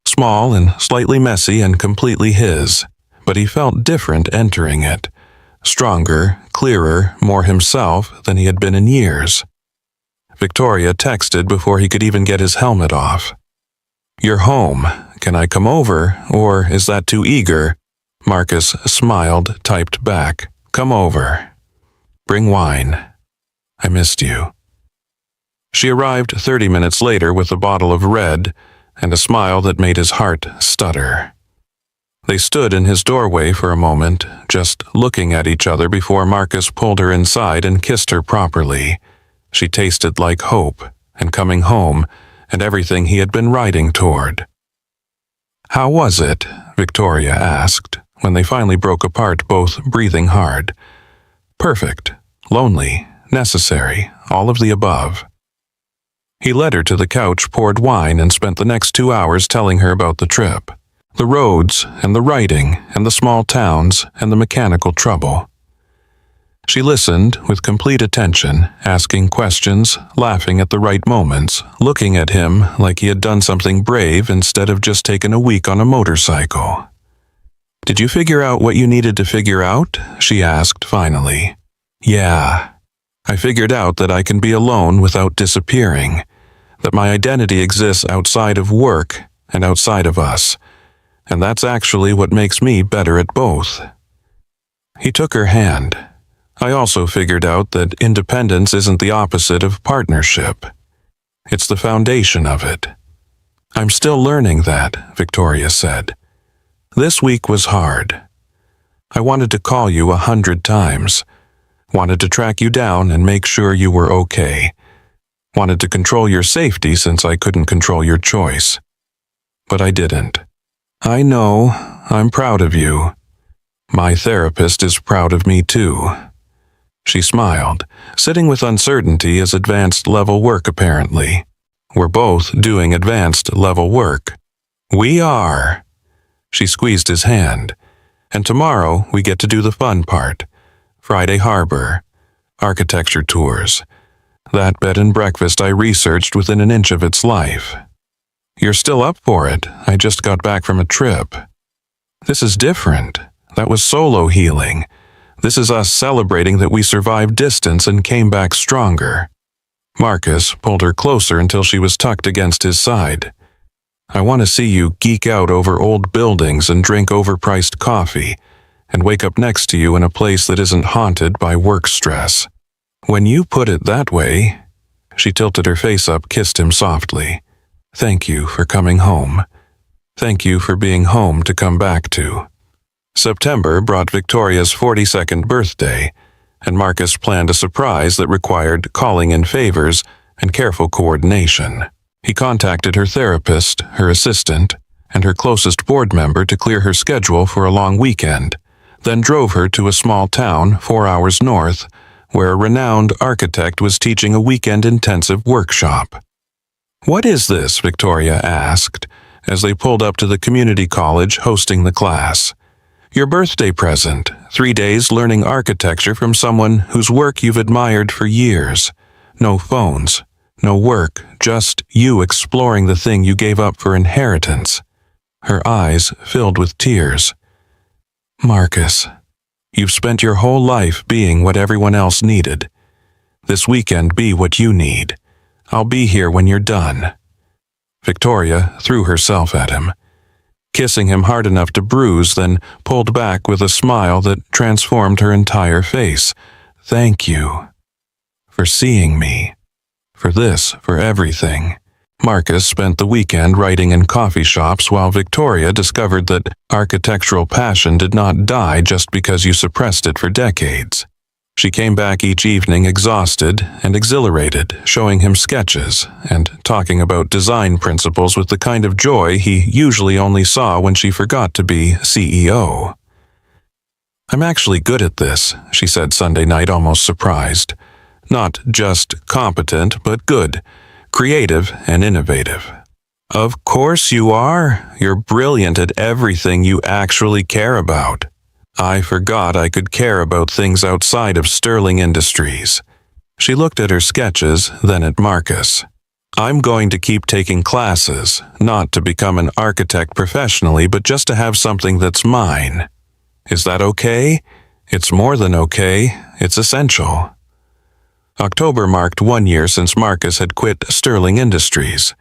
Small and slightly messy and completely his, but he felt different entering it. Stronger, clearer, more himself than he had been in years. Victoria texted before he could even get his helmet off. "You're home. Can I come over, or is that too eager?" Marcus smiled, typed back, "Come over. Bring wine. I missed you." She arrived 30 minutes later with a bottle of red and a smile that made his heart stutter. They stood in his doorway for a moment, just looking at each other before Marcus pulled her inside and kissed her properly. She tasted like hope and coming home and everything he had been riding toward. "How was it?" Victoria asked, when they finally broke apart, both breathing hard. "Perfect. Lonely. Necessary. All of the above." He led her to the couch, poured wine, and spent the next 2 hours telling her about the trip. The roads, and the writing, and the small towns, and the mechanical trouble. She listened with complete attention, asking questions, laughing at the right moments, looking at him like he had done something brave instead of just taken a week on a motorcycle. "Did you figure out what you needed to figure out?" she asked finally. "Yeah. I figured out that I can be alone without disappearing, that my identity exists outside of work and outside of us, and that's actually what makes me better at both." He took her hand. "I also figured out that independence isn't the opposite of partnership. It's the foundation of it." "I'm still learning that," Victoria said. "This week was hard. I wanted to call you 100 times. Wanted to track you down and make sure you were okay. Wanted to control your safety since I couldn't control your choice. But I didn't. I know. I'm proud of you." My therapist is proud of me too." She smiled, sitting with uncertainty as advanced level work apparently. "We're both doing advanced level work." "We are." She squeezed his hand. "And tomorrow we get to do the fun part. Friday Harbor. Architecture tours. That bed and breakfast I researched within an inch of its life." "You're still up for it. I just got back from a trip." "This is different. That was solo healing. This is us celebrating that we survived distance and came back stronger." Marcus pulled her closer until she was tucked against his side. "I want to see you geek out over old buildings and drink overpriced coffee, and wake up next to you in a place that isn't haunted by work stress." "When you put it that way," she tilted her face up, kissed him softly. "Thank you for coming home. Thank you for being home to come back to." September brought Victoria's 42nd birthday, and Marcus planned a surprise that required calling in favors and careful coordination. He contacted her therapist, her assistant, and her closest board member to clear her schedule for a long weekend, then drove her to a small town 4 hours north, where a renowned architect was teaching a weekend intensive workshop. "What is this?" Victoria asked, as they pulled up to the community college hosting the class. "Your birthday present, 3 days learning architecture from someone whose work you've admired for years. No phones, no work, just you exploring the thing you gave up for inheritance." Her eyes filled with tears. "Marcus, you've spent your whole life being what everyone else needed. This weekend be what you need. I'll be here when you're done." Victoria threw herself at him, kissing him hard enough to bruise, then pulled back with a smile that transformed her entire face. "Thank you for seeing me. For everything." Marcus spent the weekend writing in coffee shops while Victoria discovered that architectural passion did not die just because you suppressed it for decades. She came back each evening exhausted and exhilarated, showing him sketches and talking about design principles with the kind of joy he usually only saw when she forgot to be CEO. "I'm actually good at this," she said Sunday night, almost surprised. "Not just competent, but good, creative and innovative." "Of course you are. You're brilliant at everything you actually care about." "I forgot I could care about things outside of Sterling Industries." She looked at her sketches, then at Marcus. "I'm going to keep taking classes, not to become an architect professionally, but just to have something that's mine. Is that okay?" "It's more than okay. It's essential." October marked 1 year since Marcus had quit Sterling Industries.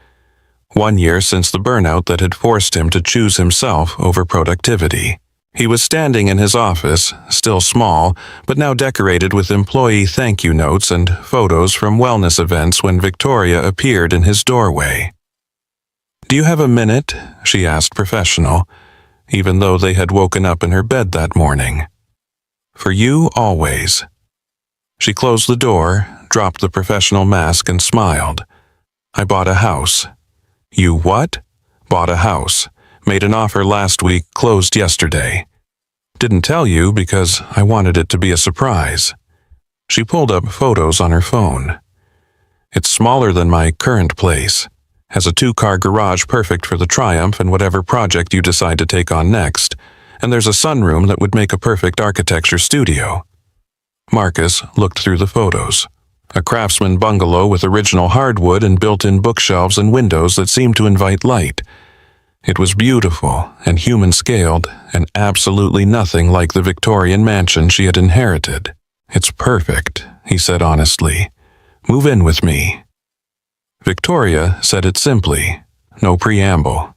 1 year since the burnout that had forced him to choose himself over productivity. He was standing in his office, still small, but now decorated with employee thank you notes and photos from wellness events when Victoria appeared in his doorway. "Do you have a minute?" she asked, professional, even though they had woken up in her bed that morning. "For you, always." She closed the door, dropped the professional mask, and smiled. "I bought a house." "You what?" "Bought a house. Made an offer last week, closed yesterday. Didn't tell you because I wanted it to be a surprise." She pulled up photos on her phone. "It's smaller than my current place. Has a 2-car garage perfect for the Triumph and whatever project you decide to take on next, and there's a sunroom that would make a perfect architecture studio." Marcus looked through the photos. A craftsman bungalow with original hardwood and built-in bookshelves and windows that seemed to invite light. It was beautiful and human-scaled, and absolutely nothing like the Victorian mansion she had inherited. "It's perfect," he said honestly. "Move in with me." Victoria said it simply, no preamble.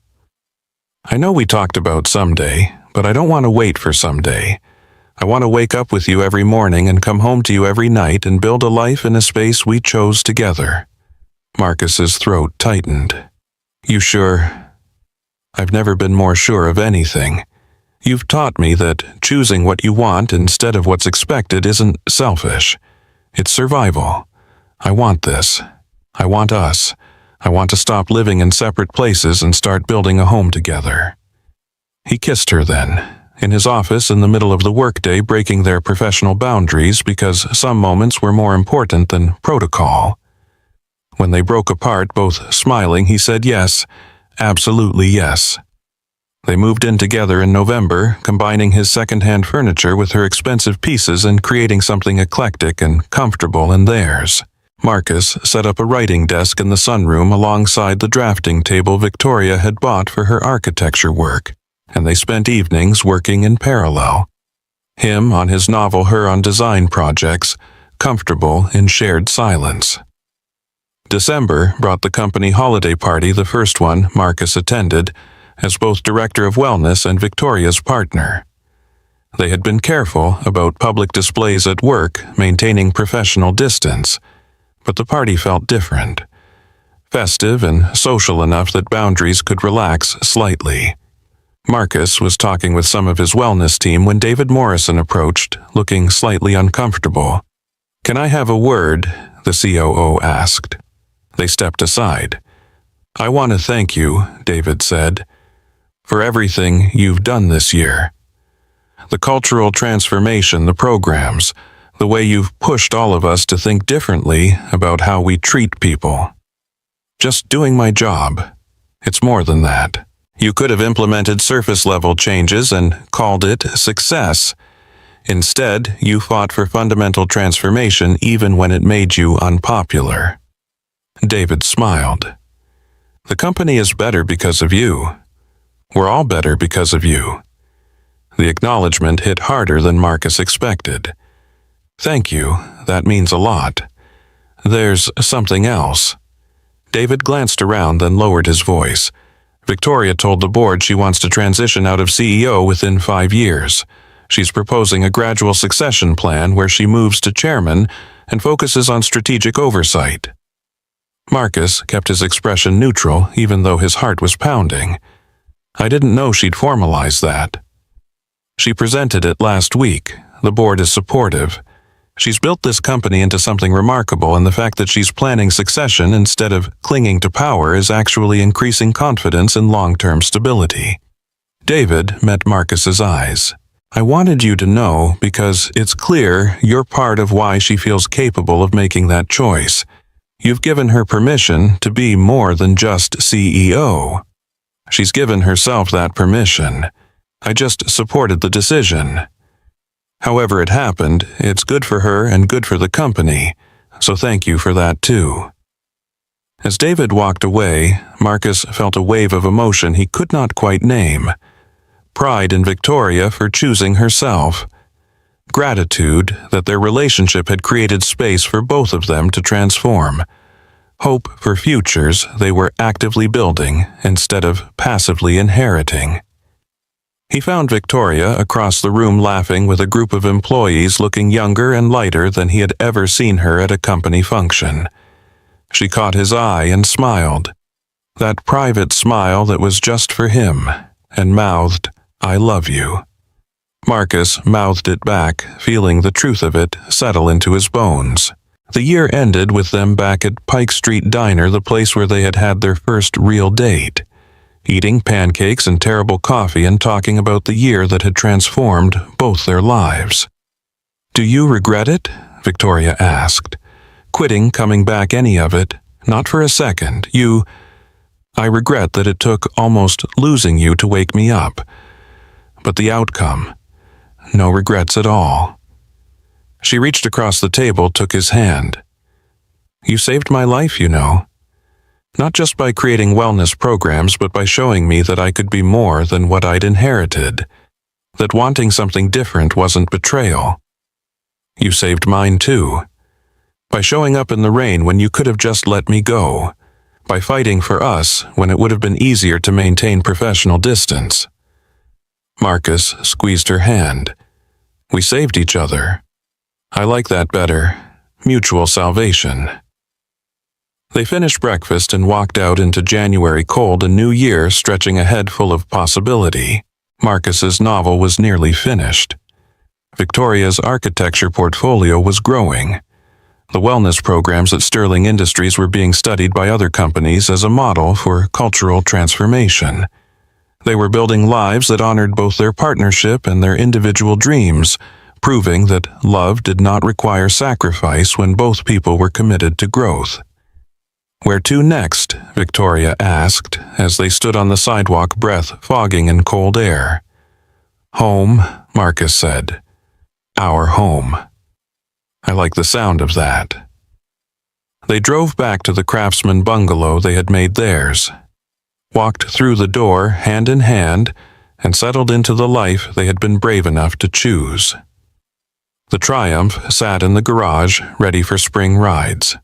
"I know we talked about someday, but I don't want to wait for someday. I want to wake up with you every morning and come home to you every night and build a life in a space we chose together." Marcus's throat tightened. "You sure?" "I've never been more sure of anything. You've taught me that choosing what you want instead of what's expected isn't selfish. It's survival. I want this. I want us. I want to stop living in separate places and start building a home together." He kissed her then, in his office in the middle of the workday, breaking their professional boundaries because some moments were more important than protocol. When they broke apart, both smiling, he said yes, absolutely yes. They moved in together in November, combining his second-hand furniture with her expensive pieces and creating something eclectic and comfortable in theirs. Marcus set up a writing desk in the sunroom alongside the drafting table Victoria had bought for her architecture work, and they spent evenings working in parallel. Him on his novel, her on design projects, comfortable in shared silence. December brought the company holiday party, the first one Marcus attended, as both Director of Wellness and Victoria's partner. They had been careful about public displays at work, maintaining professional distance, but the party felt different. Festive and social enough that boundaries could relax slightly. Marcus was talking with some of his wellness team when David Morrison approached, looking slightly uncomfortable. "Can I have a word?" the COO asked. They stepped aside. "I want to thank you," David said, "for everything you've done this year. The cultural transformation, the programs, the way you've pushed all of us to think differently about how we treat people. Just doing my job. It's more than that. You could have implemented surface-level changes and called it success. Instead, you fought for fundamental transformation even when it made you unpopular." David smiled. "The company is better because of you. We're all better because of you." The acknowledgement hit harder than Marcus expected. "Thank you, that means a lot. There's something else." David glanced around, then lowered his voice. "Victoria told the board she wants to transition out of CEO within 5 years. She's proposing a gradual succession plan where she moves to chairman and focuses on strategic oversight." Marcus kept his expression neutral, even though his heart was pounding. "I didn't know she'd formalize that." "She presented it last week. The board is supportive. She's built this company into something remarkable, and the fact that she's planning succession instead of clinging to power is actually increasing confidence in long-term stability." David met Marcus's eyes. "I wanted you to know because it's clear you're part of why she feels capable of making that choice. You've given her permission to be more than just CEO. She's given herself that permission. I just supported the decision. However it happened, it's good for her and good for the company, so thank you for that too." As David walked away, Marcus felt a wave of emotion he could not quite name. Pride in Victoria for choosing herself. Gratitude that their relationship had created space for both of them to transform. Hope for futures they were actively building instead of passively inheriting. He found Victoria across the room laughing with a group of employees looking younger and lighter than he had ever seen her at a company function. She caught his eye and smiled. That private smile that was just for him, and mouthed, "I love you." Marcus mouthed it back, feeling the truth of it settle into his bones. The year ended with them back at Pike Street Diner, the place where they had had their first real date, eating pancakes and terrible coffee and talking about the year that had transformed both their lives. "Do you regret it?" Victoria asked. "Quitting, coming back, any of it? Not for a second. I regret that it took almost losing you to wake me up. But the outcome, no regrets at all." She reached across the table, took his hand. "You saved my life, you know. Not just by creating wellness programs, but by showing me that I could be more than what I'd inherited. That wanting something different wasn't betrayal. You saved mine too. By showing up in the rain when you could have just let me go. By fighting for us when it would have been easier to maintain professional distance." Marcus squeezed her hand. "We saved each other. I like that better. Mutual salvation." They finished breakfast and walked out into January cold, a new year stretching ahead full of possibility. Marcus's novel was nearly finished. Victoria's architecture portfolio was growing. The wellness programs at Sterling Industries were being studied by other companies as a model for cultural transformation. They were building lives that honored both their partnership and their individual dreams, proving that love did not require sacrifice when both people were committed to growth. "Where to next?" Victoria asked, as they stood on the sidewalk, breath fogging in cold air. "Home," Marcus said. "Our home." I like the sound of that. They drove back to the craftsman bungalow they had made theirs, walked through the door hand in hand, and settled into the life they had been brave enough to choose. The Triumph sat in the garage, ready for spring rides.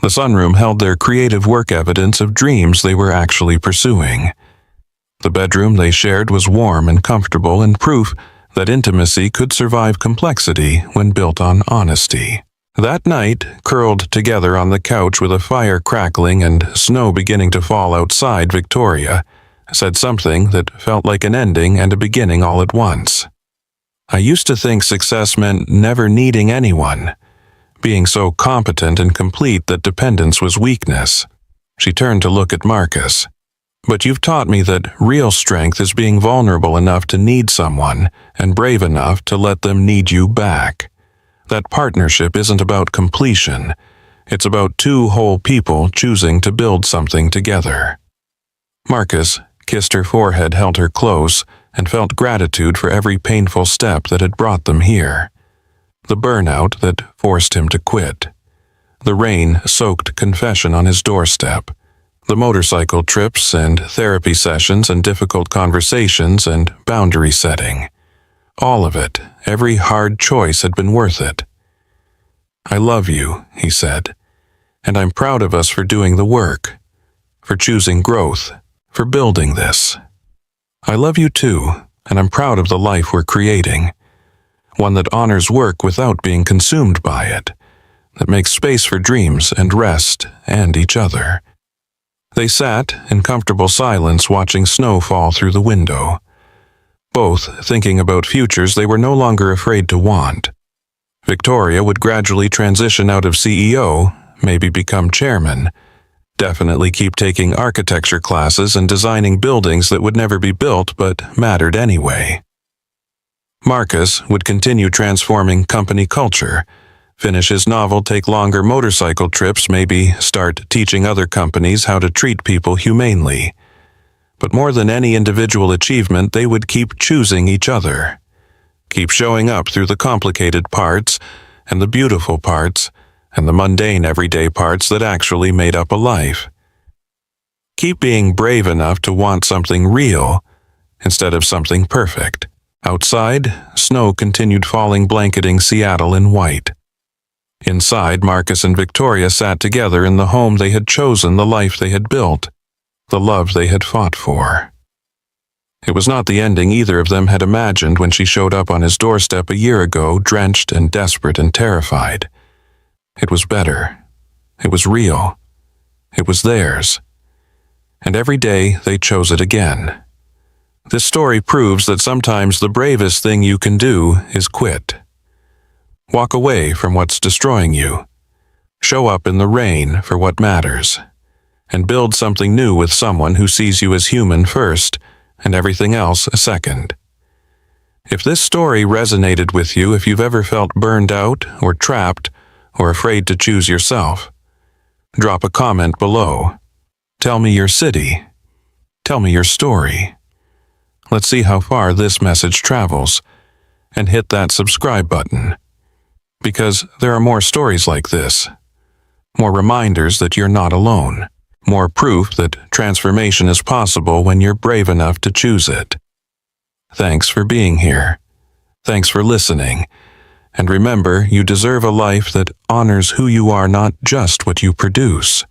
The sunroom held their creative work, evidence of dreams they were actually pursuing. The bedroom they shared was warm and comfortable, and proof that intimacy could survive complexity when built on honesty. That night, curled together on the couch with a fire crackling and snow beginning to fall outside, Victoria said something that felt like an ending and a beginning all at once. "I used to think success meant never needing anyone, being so competent and complete that dependence was weakness." She turned to look at Marcus. "But you've taught me that real strength is being vulnerable enough to need someone and brave enough to let them need you back. That partnership isn't about completion. It's about two whole people choosing to build something together." Marcus kissed her forehead, held her close, and felt gratitude for every painful step that had brought them here. The burnout that forced him to quit. The rain-soaked confession on his doorstep. The motorcycle trips and therapy sessions and difficult conversations and boundary setting. All of it, every hard choice had been worth it. "I love you," he said, "and I'm proud of us for doing the work, for choosing growth, for building this. I love you too, and I'm proud of the life we're creating. One that honors work without being consumed by it, that makes space for dreams and rest and each other." They sat in comfortable silence, watching snow fall through the window, both thinking about futures they were no longer afraid to want. Victoria would gradually transition out of CEO, maybe become chairman, definitely keep taking architecture classes and designing buildings that would never be built but mattered anyway. Marcus would continue transforming company culture, finish his novel, take longer motorcycle trips, maybe start teaching other companies how to treat people humanely. But more than any individual achievement, they would keep choosing each other. Keep showing up through the complicated parts, and the beautiful parts, and the mundane everyday parts that actually made up a life. Keep being brave enough to want something real, instead of something perfect. Outside, snow continued falling, blanketing Seattle in white. Inside, Marcus and Victoria sat together in the home they had chosen, the life they had built, the love they had fought for. It was not the ending either of them had imagined when she showed up on his doorstep a year ago, drenched and desperate and terrified. It was better. It was real. It was theirs. And every day they chose it again. This story proves that sometimes the bravest thing you can do is quit. Walk away from what's destroying you. Show up in the rain for what matters. And build something new with someone who sees you as human first and everything else second. If this story resonated with you, if you've ever felt burned out or trapped or afraid to choose yourself, drop a comment below. Tell me your city. Tell me your story. Let's see how far this message travels, and hit that subscribe button. Because there are more stories like this, more reminders that you're not alone, more proof that transformation is possible when you're brave enough to choose it. Thanks for being here. Thanks for listening. And remember, you deserve a life that honors who you are, not just what you produce.